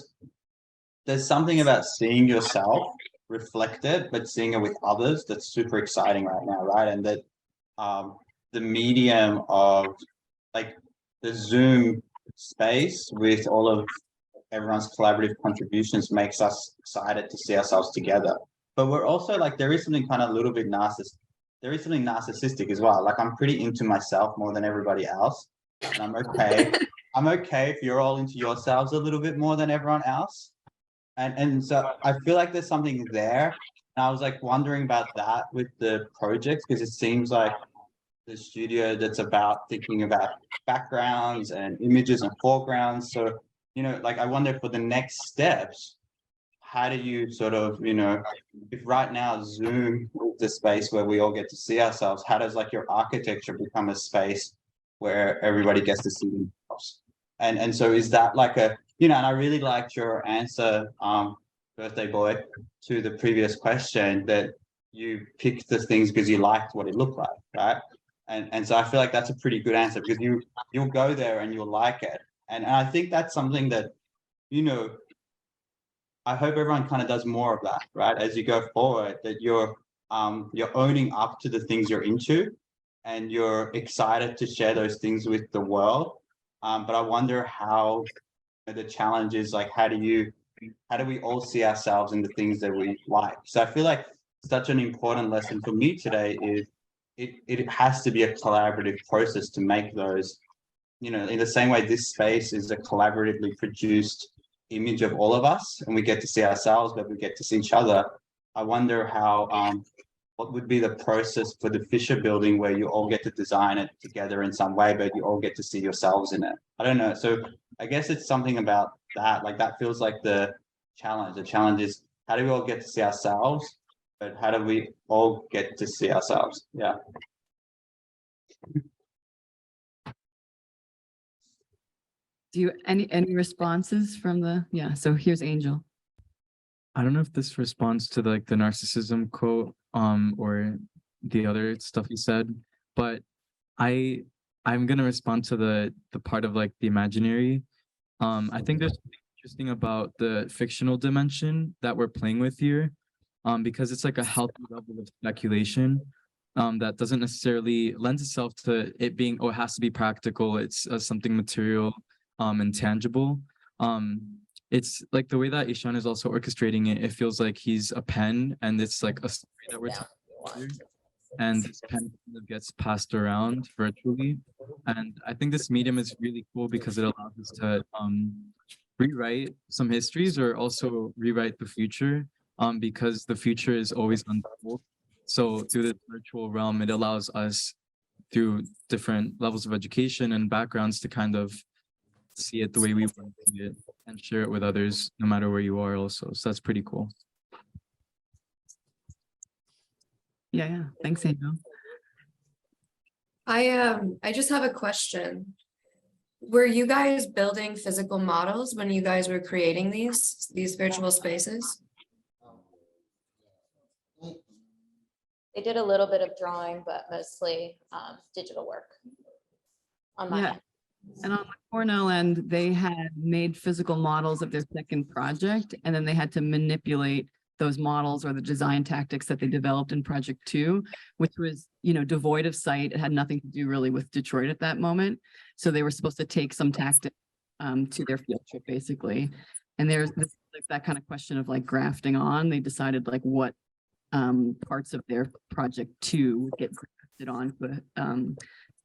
there's something about seeing yourself reflected, but seeing it with others that's super exciting right now, right? And that the medium of like the Zoom space with all of everyone's collaborative contributions makes us excited to see ourselves together. But we're also like, there is something kind of a little bit there is something narcissistic as well. Like I'm pretty into myself more than everybody else. And I'm okay. I'm okay if you're all into yourselves a little bit more than everyone else. And so I feel like there's something there. And I was like wondering about that with the project, because it seems like the studio that's about thinking about backgrounds and images and foregrounds. So, you know, like I wonder for the next steps, how do you sort of, you know, if right now Zoom is the space where we all get to see ourselves, how does like your architecture become a space where everybody gets to see themselves? And so is that like a, you know, and I really liked your answer, birthday boy, to the previous question, that you picked the things because you liked what it looked like, right? And so I feel like that's a pretty good answer, because you'll go there and you'll like it. And I think that's something that, you know, I hope everyone kind of does more of that, right? As you go forward, that you're owning up to the things you're into and you're excited to share those things with the world. But I wonder how the challenge is, like, how do we all see ourselves in the things that we like? So I feel like such an important lesson for me today is it has to be a collaborative process to make those, you know, in the same way this space is a collaboratively produced image of all of us and we get to see ourselves, but we get to see each other. I wonder how what would be the process for the Fisher building where you all get to design it together in some way, but you all get to see yourselves in it. I don't know. So I guess it's something about that. Like that feels like the challenge. The challenge is how do we all get to see ourselves, but how do we all get to see ourselves? Yeah. Do you any responses from the, yeah, so here's Angel. I don't know if this responds to like the narcissism quote or the other stuff you said, but I'm gonna respond to the part of like the imaginary. I think there's something interesting about the fictional dimension that we're playing with here, because it's like a healthy level of speculation that doesn't necessarily lend itself to it being, oh, it has to be practical. It's something material and tangible. It's like the way that Ishan is also orchestrating it, it feels like he's a pen and it's like a story that we're telling, and this pen kind of gets passed around virtually. And I think this medium is really cool because it allows us to rewrite some histories or also rewrite the future, because the future is always untold. So through the virtual realm, it allows us through different levels of education and backgrounds to kind of see it the way we want to see it and share it with others, no matter where you are also. So that's pretty cool. Yeah. Thanks, Angel. I just have a question. Were you guys building physical models when you guys were creating these virtual spaces? They did a little bit of drawing, but mostly digital work on my end. And on the Cornell end, they had made physical models of their second project, and then they had to manipulate those models or the design tactics that they developed in project 2, which was, you know, devoid of sight. It had nothing to do really with Detroit at that moment. So they were supposed to take some tactics to their field trip, basically. And there's like that kind of question of like grafting on. They decided like what parts of their project 2 would get grafted on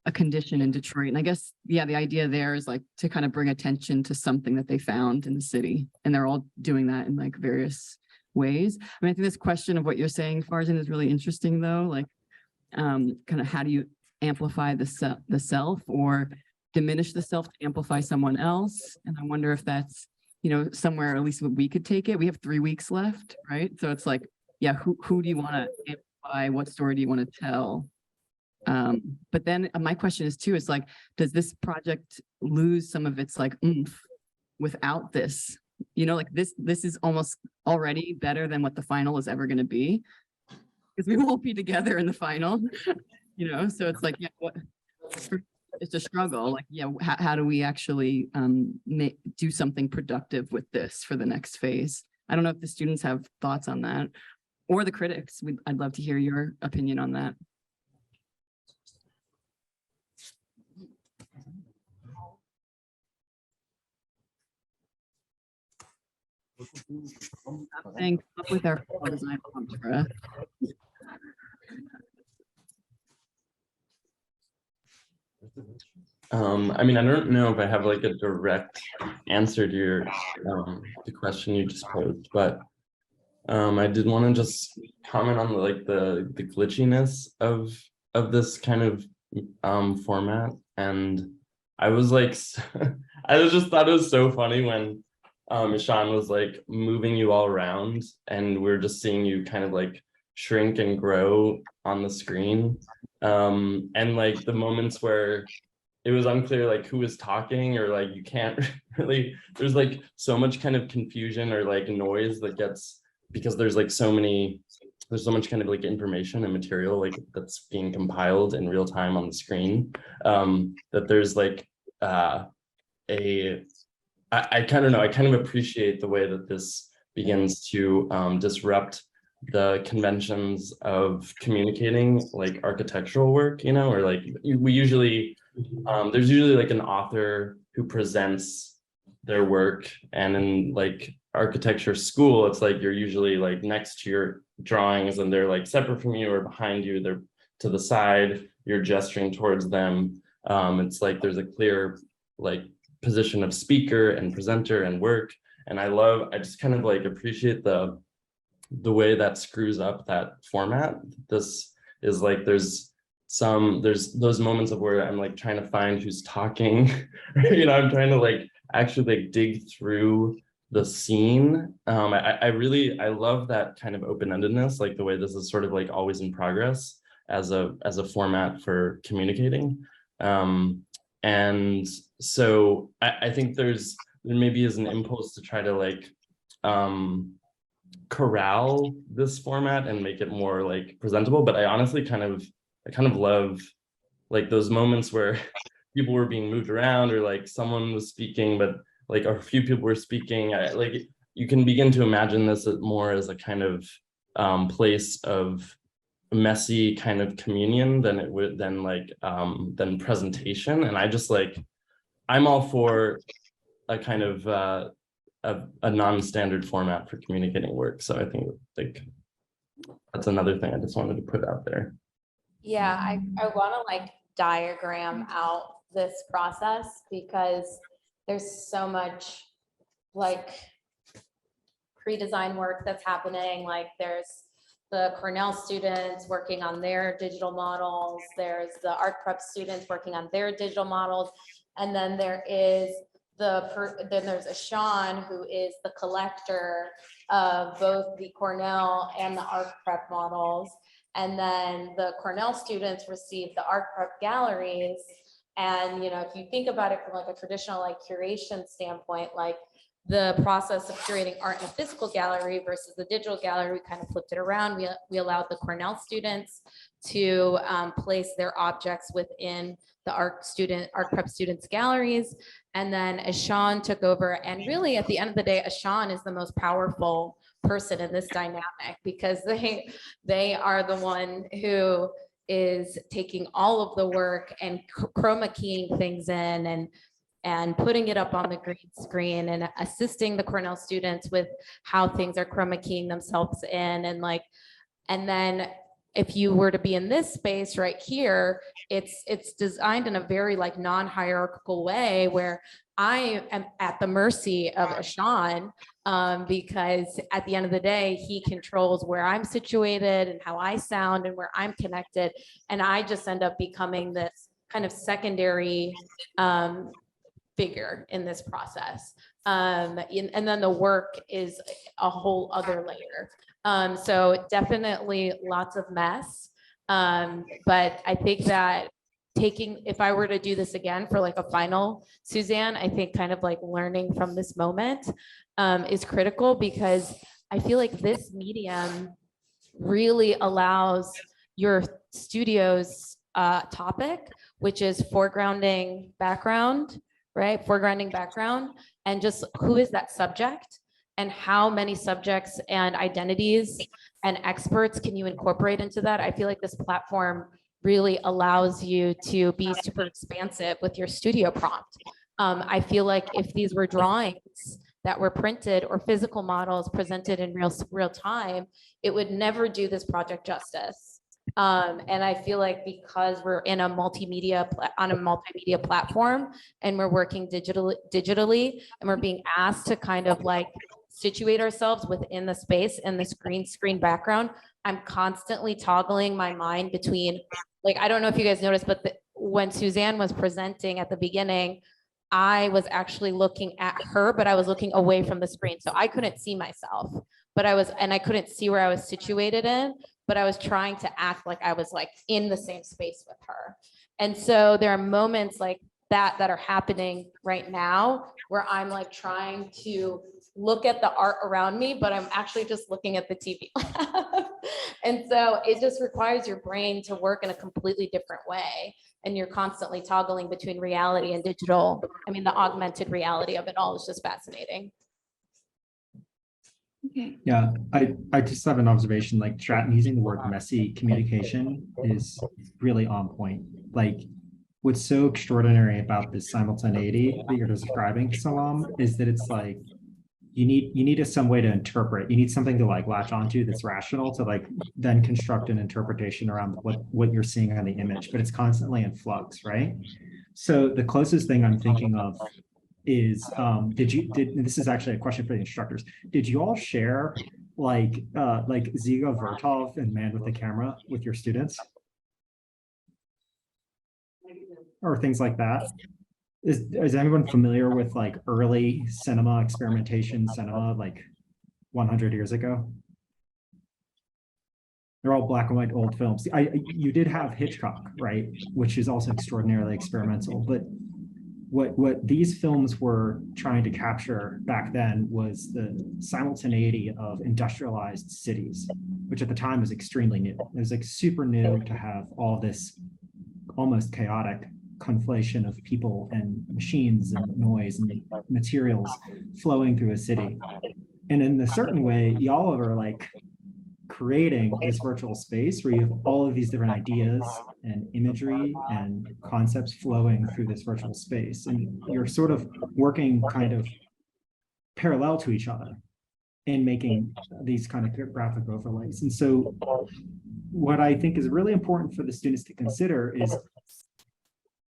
a condition in Detroit. And I guess, yeah, the idea there is like to kind of bring attention to something that they found in the city. And they're all doing that in like various ways. I mean, I think this question of what you're saying, Farzan, is really interesting though. Like kind of how do you amplify the self or diminish the self to amplify someone else? And I wonder if that's, you know, somewhere at least we could take it. We have 3 weeks left, right? So it's like, yeah, who do you want to amplify? What story do you want to tell? But then my question is too, is like, does this project lose some of its like oomph without this? You know, like this is almost already better than what the final is ever going to be, because we won't be together in the final, you know? So it's like, yeah, it's a struggle. Like, yeah, how do we actually do something productive with this for the next phase? I don't know if the students have thoughts on that or the critics. I'd love to hear your opinion on that. Thanks with our design mantra. I mean, I don't know if I have like a direct answer to your the question you just posed, but I did want to just comment on the glitchiness of this kind of format, and I was like, I just thought it was so funny when Ishan was like moving you all around, and we're just seeing you kind of like shrink and grow on the screen, and like the moments where it was unclear like who was talking, or like you can't really, there's like so much kind of confusion or like noise that gets, because there's so much kind of like information and material like that's being compiled in real time on the screen, that there's like I kind of know, I kind of appreciate the way that this begins to disrupt the conventions of communicating like architectural work, you know, or like we usually, there's usually like an author who presents their work, and in like architecture school, it's like you're usually like next to your drawings and they're like separate from you or behind you, they're to the side, you're gesturing towards them. It's like there's a clear like position of speaker and presenter and work. And I just kind of like appreciate the way that screws up that format. This is like, there's those moments of where I'm like trying to find who's talking, you know, I'm trying to like actually like dig through the scene. I love that kind of open-endedness, like the way this is sort of like always in progress as a format for communicating. And so I think there maybe is an impulse to try to like corral this format and make it more like presentable. But I honestly kind of love like those moments where people were being moved around, or like someone was speaking, but like a few people were speaking. Like you can begin to imagine this more as a kind of place of messy kind of communion than presentation. And I just like, I'm all for a kind of a non-standard format for communicating work. So I think like that's another thing I just wanted to put out there. Yeah, I want to like diagram out this process, because there's so much like pre-design work that's happening. Like there's the Cornell students working on their digital models, there's the ArcPrep students working on their digital models, and then there is then there's Ashan, who is the collector of both the Cornell and the ArcPrep models. And then the Cornell students receive the ArcPrep galleries. And, you know, if you think about it from like a traditional like curation standpoint, like the process of curating art in a physical gallery versus the digital gallery, we kind of flipped it around. We allowed the Cornell students to place their objects within the ArcPrep students galleries. And then Ashan took over. And really at the end of the day, Ashan is the most powerful person in this dynamic, because they are the one who is taking all of the work and chroma keying things in and putting it up on the green screen and assisting the Cornell students with how things are chroma keying themselves in. And then if you were to be in this space right here, it's designed in a very like non-hierarchical way, where I am at the mercy of Ashan, because at the end of the day, he controls where I'm situated and how I sound and where I'm connected. And I just end up becoming this kind of secondary figure in this process. And then the work is a whole other layer. So definitely lots of mess. But I think that if I were to do this again for like a final, Suzanne, I think kind of like learning from this moment is critical, because I feel like this medium really allows your studio's topic, which is foregrounding background, right? Foregrounding background, and just who is that subject, and how many subjects and identities and experts can you incorporate into that? I feel like this platform really allows you to be super expansive with your studio prompt. I feel like if these were drawings that were printed or physical models presented in real time, it would never do this project justice. And I feel like because we're in on a multimedia platform, and we're working digitally, and we're being asked to kind of like situate ourselves within the space and this green screen background, I'm constantly toggling my mind between, like, I don't know if you guys noticed, but when Suzanne was presenting at the beginning, I was actually looking at her, but I was looking away from the screen. So I couldn't see myself, and I couldn't see where I was situated in, but I was trying to act like I was like in the same space with her. And so there are moments like that are happening right now where I'm like trying to look at the art around me, but I'm actually just looking at the TV. And so it just requires your brain to work in a completely different way. and you're constantly toggling between reality and digital. I mean, the augmented reality of it all is just fascinating. Okay. Yeah, I just have an observation, like Stratton using the word messy communication is really on point. Like what's so extraordinary about this simultaneity that you're describing, Salam, is that it's like you need some way to interpret. You need something to like latch onto that's rational to like then construct an interpretation around what you're seeing on the image, but it's constantly in flux, right? So the closest thing I'm thinking of is this is actually a question for the instructors. Did you all share like Ziga Vertov and Man with the Camera with your students? Or things like that? Is anyone familiar with like early cinema, experimentation cinema, like 100 years ago? They're all black and white old films. You did have Hitchcock, right? Which is also extraordinarily experimental, but what these films were trying to capture back then was the simultaneity of industrialized cities, which at the time was extremely new. It was like super new to have all this almost chaotic conflation of people and machines and noise and materials flowing through a city. And in a certain way, y'all are like creating this virtual space where you have all of these different ideas and imagery and concepts flowing through this virtual space. And you're sort of working kind of parallel to each other in making these kind of graphic overlays. And so what I think is really important for the students to consider is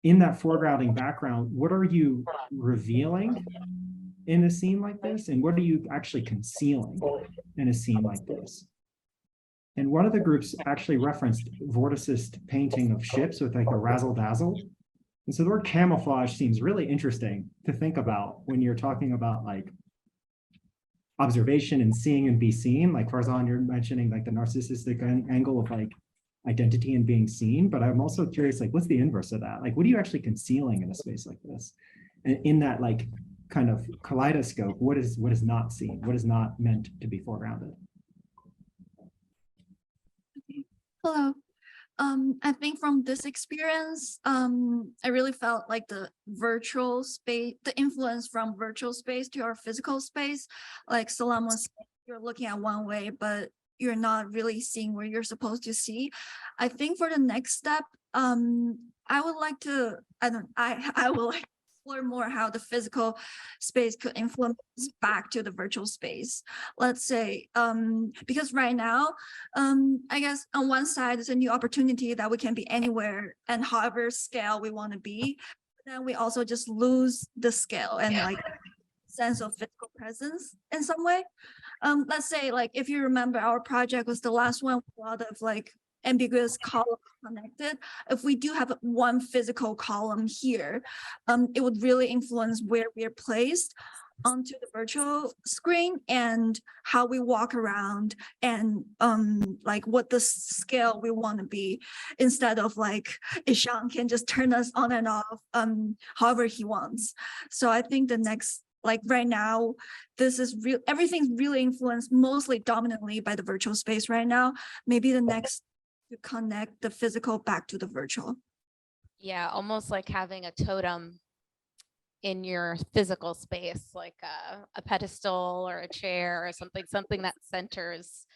in that foregrounding background, what are you revealing in a scene like this? And what are you actually concealing in a scene like this? And one of the groups actually referenced vorticist painting of ships with like a razzle dazzle. And so the word camouflage seems really interesting to think about when you're talking about like observation and seeing and be seen. Like Farzan, you're mentioning like the narcissistic angle of like identity and being seen, but I'm also curious, like, what's the inverse of that? Like, what are you actually concealing in a space like this? And in that like kind of kaleidoscope, what is not seen? What is not meant to be foregrounded? Hello. I think from this experience, I really felt like the virtual space, the influence from virtual space to our physical space. Like Salam was, you're looking at one way, but you're not really seeing where you're supposed to see. I think for the next step, I would like to, I will explore more how the physical space could influence back to the virtual space. Let's say, because right now, I guess on one side, there's a new opportunity that we can be anywhere and however scale we want to be. But then we also just lose the scale and like sense of physical presence in some way. Let's say like if you remember our project was the last one with a lot of like ambiguous columns connected. If we do have one physical column here, it would really influence where we are placed onto the virtual screen and how we walk around and like what the scale we want to be, instead of like Ishan can just turn us on and off however he wants. So I think the next, like right now, this is real, everything's really influenced mostly dominantly by the virtual space right now. Maybe the next to connect the physical back to the virtual. Yeah, almost like having a totem in your physical space, like a pedestal or a chair or something that centers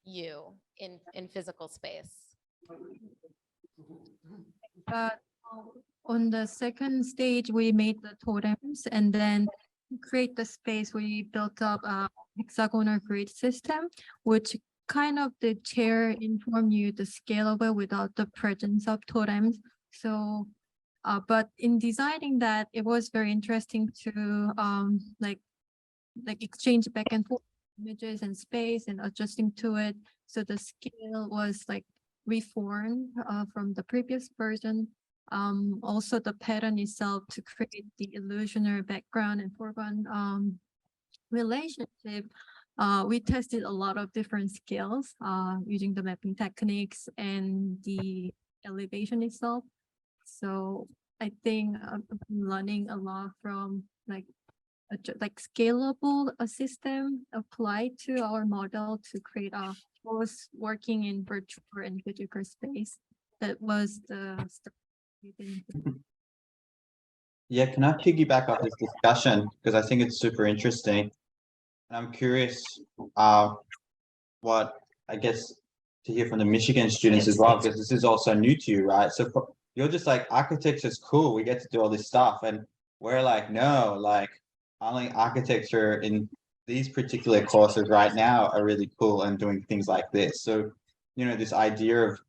you in physical space. But on the second stage, we made the totems, and then to create the space, we built up a hexagonal grid system, which kind of the chair inform you the scale of it without the presence of totems. So, but in designing that, it was very interesting to like exchange back and forth images and space and adjusting to it. So the scale was like reformed from the previous version. Also the pattern itself to create the illusionary background and foreground relationship. We tested a lot of different scales using the mapping techniques and the elevation itself. So I think I'm learning a lot from like scalable system applied to our model to create a both working in virtual and physical space. That was the Yeah, can I piggyback off this discussion? Because I think it's super interesting. And I'm curious, what I guess to hear from the Michigan students as well, because this is also new to you, right? So you're just like, architecture's cool. We get to do all this stuff. And we're like, no, like only architecture in these particular courses right now are really cool and doing things like this. So, this idea of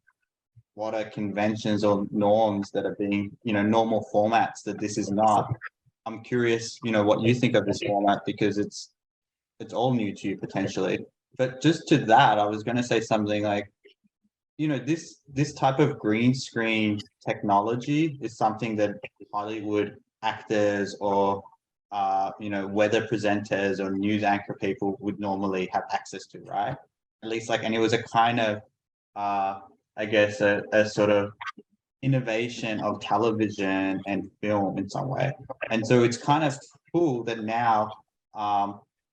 what are conventions or norms that are being, normal formats that this is not. I'm curious, what you think of this format because it's all new to you potentially. But just to that, I was going to say something like, this type of green screen technology is something that Hollywood actors or weather presenters or news anchor people would normally have access to, right? At least and it was a kind of I guess a sort of innovation of television and film in some way. And so it's kind of cool that now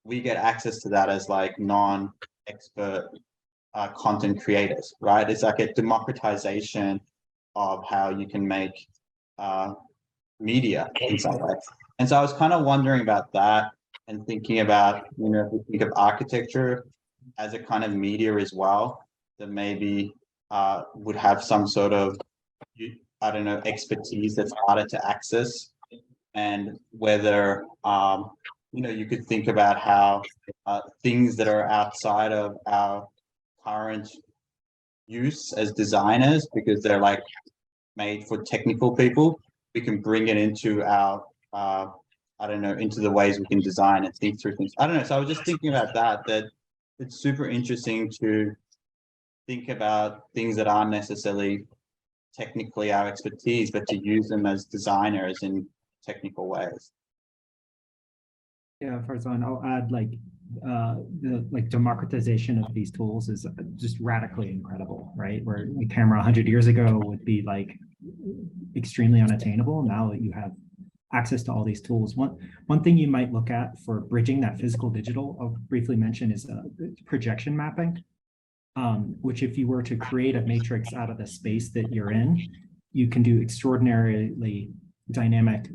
we get access to that as non-expert content creators, right? It's like a democratization of how you can make media in some way. And so I was kind of wondering about that and thinking about, if we think of architecture as a kind of media as well, that maybe would have some sort of, I don't know, expertise that's harder to access, and whether you could think about how things that are outside of our current use as designers, because they're made for technical people, we can bring it into our I don't know, into the ways we can design and think through things. I don't know. So I was just thinking about that it's super interesting to think about things that aren't necessarily technically our expertise, but to use them as designers in technical ways. Yeah, Farzan, I'll add the democratization of these tools is just radically incredible, right? Where a camera 100 years ago would be extremely unattainable. Now that you have access to all these tools, one thing you might look at for bridging that physical digital, I'll briefly mention, is projection mapping. Which if you were to create a matrix out of the space that you're in, you can do extraordinarily dynamic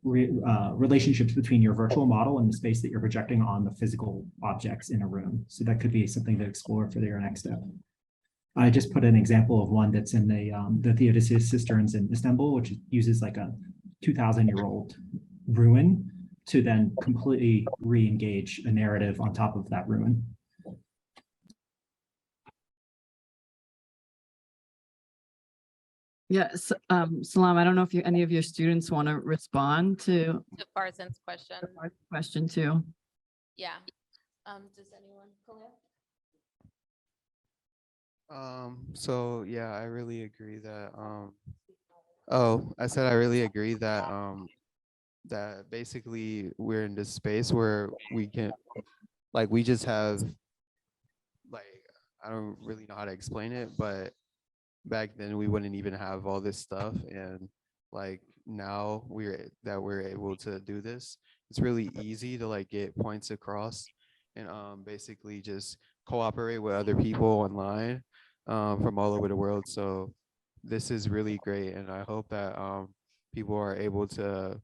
relationships between your virtual model and the space that you're projecting on the physical objects in a room. So that could be something to explore for your next step. I just put an example of one that's in the Theodosius cisterns in Istanbul, which uses a 2,000-year-old ruin to then completely re-engage a narrative on top of that ruin. Yes, Salam, I don't know if any of your students want to respond to Farzan's question. our question too. Yeah. Does anyone? So yeah, I really agree that I said I really agree that that basically we're in this space where we can we just have I don't really know how to explain it, but back then we wouldn't even have all this stuff, and now we're able to do this. It's really easy to get points across and basically just cooperate with other people online from all over the world. So this is really great, and I hope that people are able to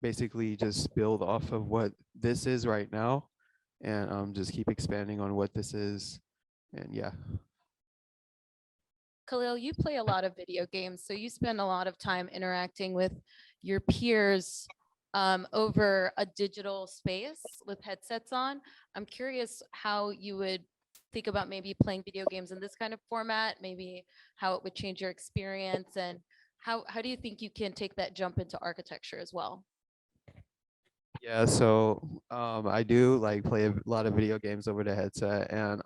basically just build off of what this is right now, and just keep expanding on what this is. And yeah. Khalil, you play a lot of video games, so you spend a lot of time interacting with your peers over a digital space with headsets on. I'm curious how you would think about maybe playing video games in this kind of format, maybe how it would change your experience, and how do you think you can take that jump into architecture as well? Yeah, so I do play a lot of video games over the headset, and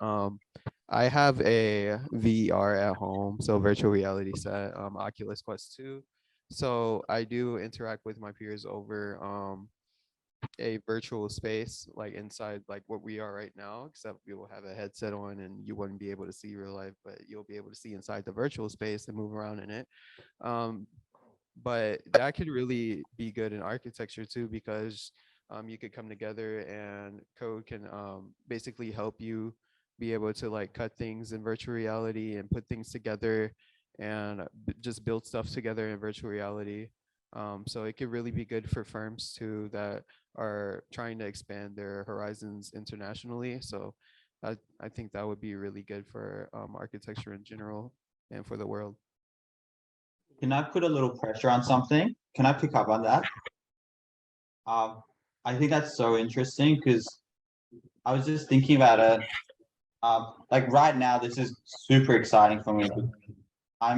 I have a VR at home, so virtual reality set, Oculus Quest 2. So I do interact with my peers over a virtual space, inside what we are right now, except we will have a headset on and you wouldn't be able to see real life, but you'll be able to see inside the virtual space and move around in it. But that could really be good in architecture too, because you could come together and code can basically help you be able to cut things in virtual reality and put things together and just build stuff together in virtual reality. So it could really be good for firms too that are trying to expand their horizons internationally. So I think that would be really good for architecture in general and for the world. Can I put a little pressure on something? Can I pick up on that? I think that's so interesting because I was just thinking about it. Like right now, this is super exciting for me. I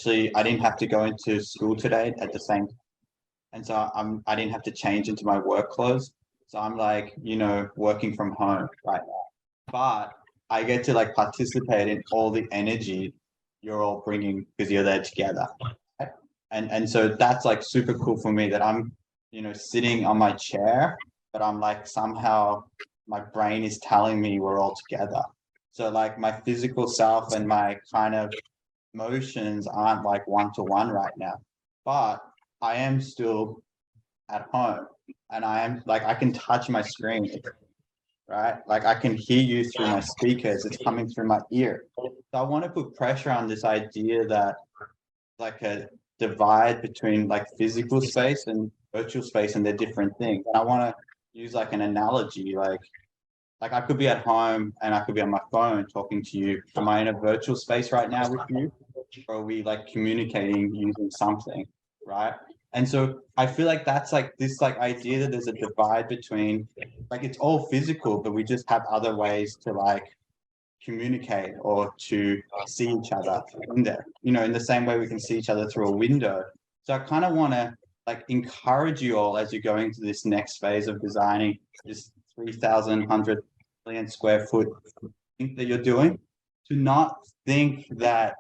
didn't have to go into school today at the same, and so I didn't have to change into my work clothes. So I'm like, working from home right now. But I get to like participate in all the energy you're all bringing because you're there together. And so that's like super cool for me that I'm, sitting on my chair, but I'm like somehow my brain is telling me we're all together. So like my physical self and my kind of emotions aren't like one-to-one right now, but I am still at home and I am like, I can touch my screen, right? Like I can hear you through my speakers, it's coming through my ear. So I want to put pressure on this idea that like a divide between like physical space and virtual space, and they're different things. And I want to use like an analogy, like I could be at home and I could be on my phone talking to you. Am I in a virtual space right now with you? Or are we like communicating using something, right? And so I feel like that's like this like idea that there's a divide between like it's all physical, but we just have other ways to like communicate or to see each other in there, in the same way we can see each other through a window. So I kind of want to like encourage you all as you're going to this next phase of designing this 3,100 million square foot thing that you're doing, to not think that,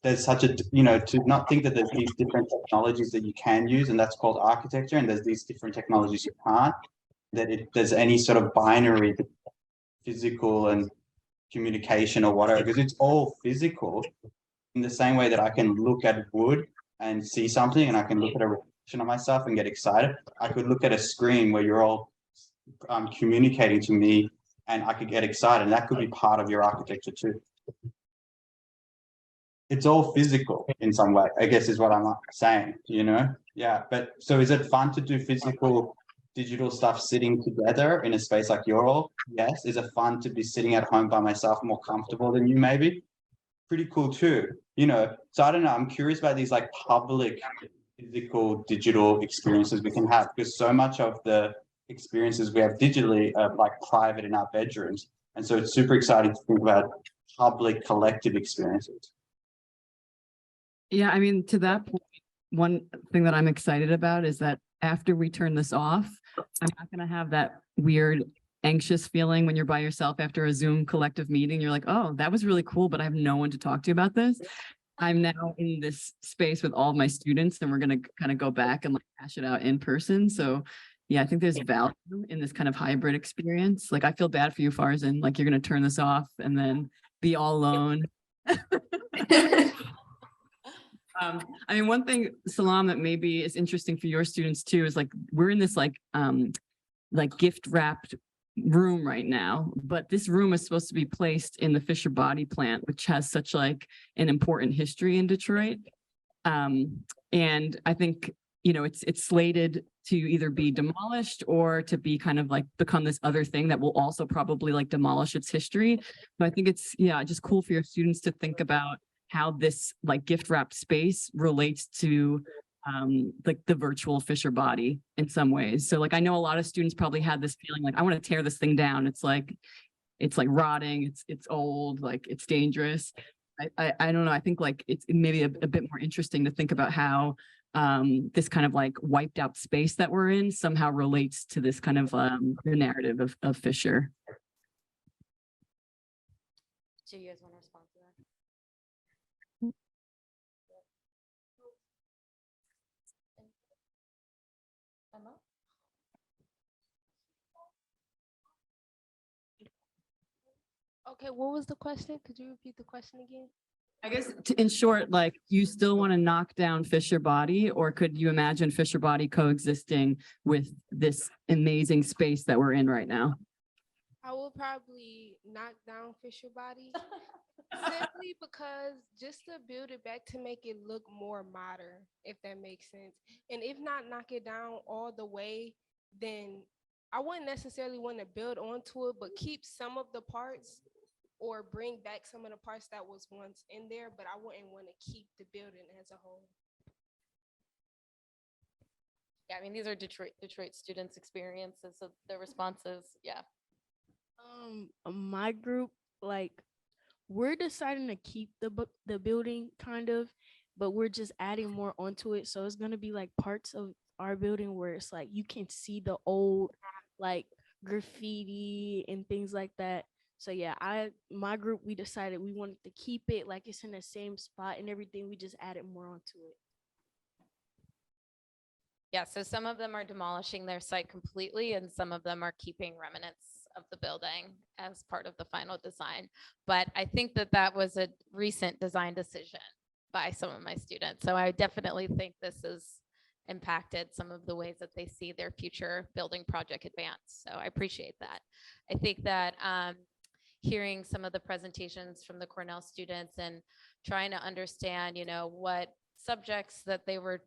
there's such a, to not think that there's these different technologies that you can use, and that's called architecture, and there's these different technologies you can't, that there's any sort of binary physical and communication or whatever, because it's all physical in the same way that I can look at wood and see something, and I can look at a reflection of myself and get excited. I could look at a screen where you're all communicating to me and I could get excited, and that could be part of your architecture too. It's all physical in some way, I guess is what I'm saying, Yeah, but so is it fun to do physical digital stuff sitting together in a space like your all? Yes. Is it fun to be sitting at home by myself, more comfortable than you maybe? Pretty cool too, So I don't know, I'm curious about these like public physical digital experiences we can have, because so much of the experiences we have digitally are like private in our bedrooms. And so it's super exciting to think about public collective experiences. Yeah, I mean, to that point, one thing that I'm excited about is that after we turn this off, I'm not going to have that weird anxious feeling when you're by yourself after a Zoom collective meeting. You're like, oh, that was really cool, but I have no one to talk to about this. I'm now in this space with all of my students, and we're going to kind of go back and like hash it out in person. So yeah, I think there's value in this kind of hybrid experience. Like I feel bad for you, Farzan, like you're going to turn this off and then be all alone. I mean, one thing, Salam, that maybe is interesting for your students too, is like, we're in this like gift wrapped room right now, but this room is supposed to be placed in the Fisher Body plant, which has such like an important history in Detroit. And I think, it's slated to either be demolished or to be kind of like become this other thing that will also probably like demolish its history. But I think it's, just cool for your students to think about how this like gift wrapped space relates to like the virtual Fisher Body in some ways. So like I know a lot of students probably had this feeling like I want to tear this thing down. It's like rotting, it's old, like it's dangerous. I don't know. I think like it's maybe a bit more interesting to think about how this kind of like wiped out space that we're in somehow relates to this kind of the narrative of Fisher. Do you guys want to respond to that? Okay, what was the question? Could you repeat the question again? I guess in short, like you still want to knock down Fisher Body, or could you imagine Fisher Body coexisting with this amazing space that we're in right now? I will probably knock down Fisher Body simply because just to build it back to make it look more modern, if that makes sense. And if not knock it down all the way, then I wouldn't necessarily want to build onto it, but keep some of the parts or bring back some of the parts that was once in there, but I wouldn't want to keep the building as a whole. Yeah, I mean, these are Detroit students' experiences, so the responses, yeah. My group, like, we're deciding to keep the building kind of, but we're just adding more onto it. So it's gonna be like parts of our building where it's like you can see the old like graffiti and things like that. So yeah, my group, we decided we wanted to keep it like it's in the same spot and everything. We just added more onto it. Yeah, so some of them are demolishing their site completely and some of them are keeping remnants of the building as part of the final design. But I think that that was a recent design decision by some of my students. So I definitely think this has impacted some of the ways that they see their future building project advance. So I appreciate that. I think that hearing some of the presentations from the Cornell students and trying to understand, you know, what subjects that they were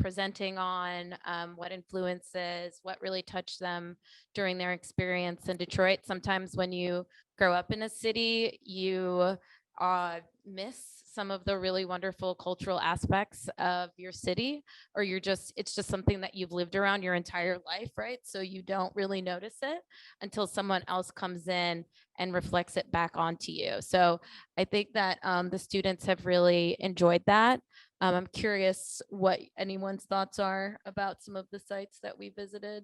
presenting on, what influences, what really touched them during their experience in Detroit. Sometimes when you grow up in a city, you miss some of the really wonderful cultural aspects of your city, or it's just something that you've lived around your entire life, right? So you don't really notice it until someone else comes in and reflects it back onto you. So I think that the students have really enjoyed that. I'm curious what anyone's thoughts are about some of the sites that we visited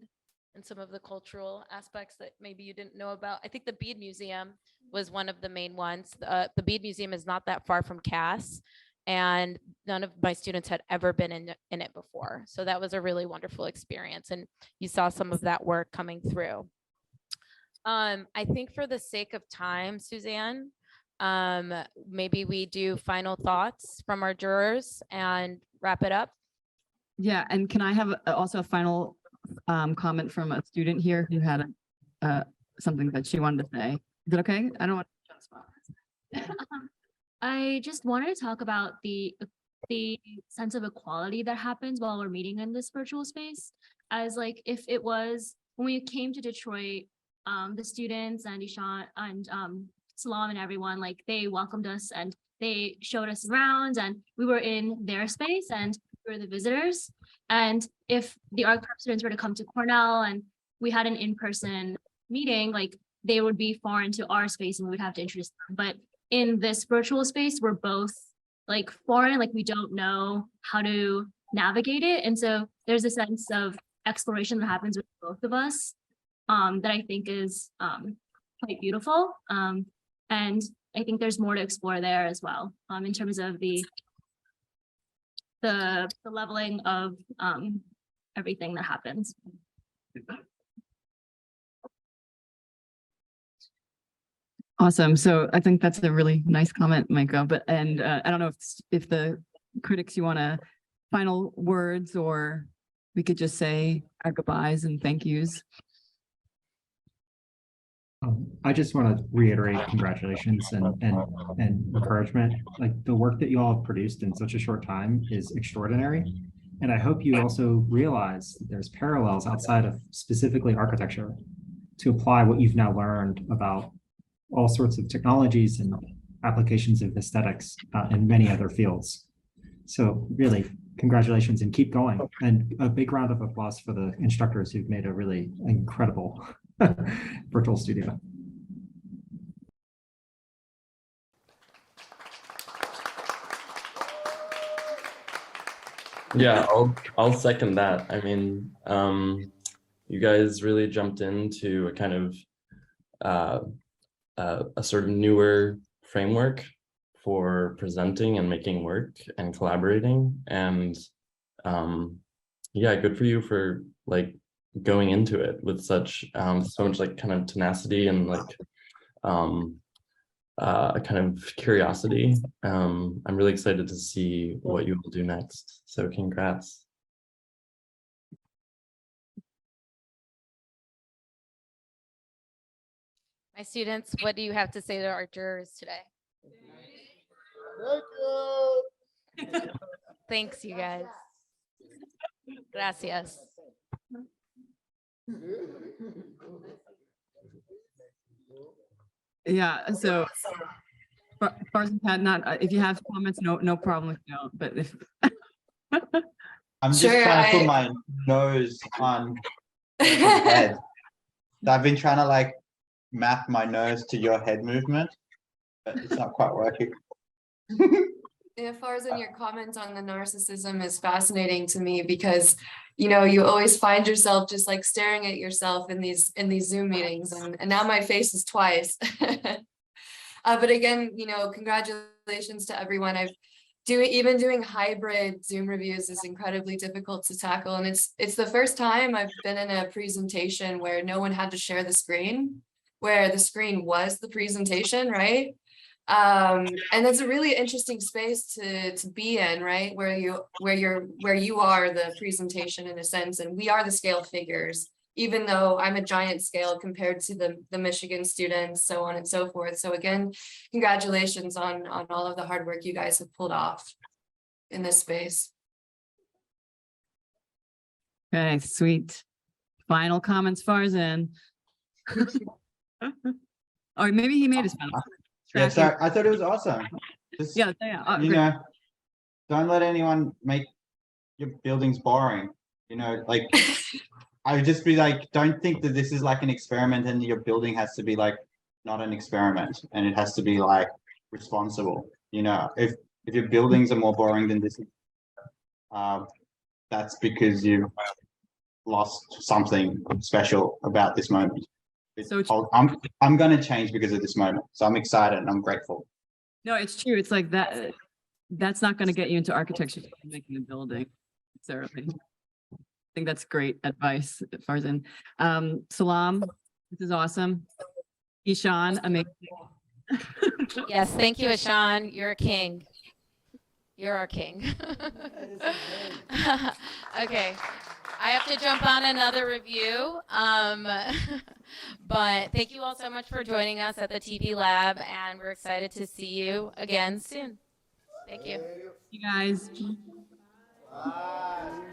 and some of the cultural aspects that maybe you didn't know about. I think the Bead Museum was one of the main ones. The Bead Museum is not that far from Cass, and none of my students had ever been in it before. So that was a really wonderful experience, and you saw some of that work coming through. I think for the sake of time, Suzanne, maybe we do final thoughts from our jurors and wrap it up. Yeah, and can I have also a final comment from a student here who had something that she wanted to say? Is it okay? I don't want to. I just wanted to talk about the sense of equality that happens while we're meeting in this virtual space. As like if it was when we came to Detroit, the students and Ishan and Salam and everyone, like they welcomed us and they showed us around and we were in their space and we were the visitors. And if the ArcPrep students were to come to Cornell and we had an in-person meeting, like they would be foreign to our space and we would have to introduce them. But in this virtual space, we're both like foreign, like we don't know how to navigate it. And so there's a sense of exploration that happens with both of us that I think is quite beautiful. And I think there's more to explore there as well in terms of the leveling of everything that happens. Awesome. So I think that's a really nice comment, Micah. But I don't know if the critics, you want to final words, or we could just say our goodbyes and thank yous. I just want to reiterate congratulations and encouragement. Like the work that you all have produced in such a short time is extraordinary. And I hope you also realize that there's parallels outside of specifically architecture to apply what you've now learned about all sorts of technologies and applications of aesthetics in many other fields. So really, congratulations and keep going. And a big round of applause for the instructors who've made a really incredible virtual studio. Yeah, I'll second that. I mean, you guys really jumped into a kind of a sort of newer framework for presenting and making work and collaborating. And yeah, good for you for like going into it with such so much like kind of tenacity and like a kind of curiosity. I'm really excited to see what you will do next. So congrats. My students, what do you have to say to our jurors today? Thanks, you guys. Gracias. Yeah, so Fars and Pat, not, if you have comments, no problem, but if. I'm just Sure, trying to put my nose on your head. So I've been trying to like map my nose to your head movement, but it's not quite working. As far as in your comment on the narcissism is fascinating to me because, you know, you always find yourself just like staring at yourself in these Zoom meetings, and now my face is twice. But again, you know, congratulations to everyone. Even doing hybrid Zoom reviews is incredibly difficult to tackle, and it's the first time I've been in a presentation where no one had to share the screen, where the screen was the presentation, right? And that's a really interesting space to be in, right? Where you are the presentation in a sense, and we are the scale figures, even though I'm a giant scale compared to the Michigan students, so on and so forth. So again, congratulations on all of the hard work you guys have pulled off in this space. Okay, sweet. Final comments, Farzan. Or maybe he made his final. Yeah, sorry, I thought it was awesome. Just, yeah. You great. know, don't let anyone make your buildings boring. You know, like I would just be like, don't think that this is like an experiment and your building has to be like not an experiment and it has to be like responsible. You know, if your buildings are more boring than this, that's because you lost something special about this moment. I'm going to change because of this moment. So I'm excited and I'm grateful. No, it's true. It's like that. That's not going to get you into architecture making a building. Necessarily. I think that's great advice, Farzan. Salam, this is awesome. Ishan, amazing. Yes, thank you, Ishan. You're a king. You're our king. Okay, I have to jump on another review. But thank you all so much for joining us at the TP Lab, and we're excited to see you again soon. Thank you. You guys. Bye.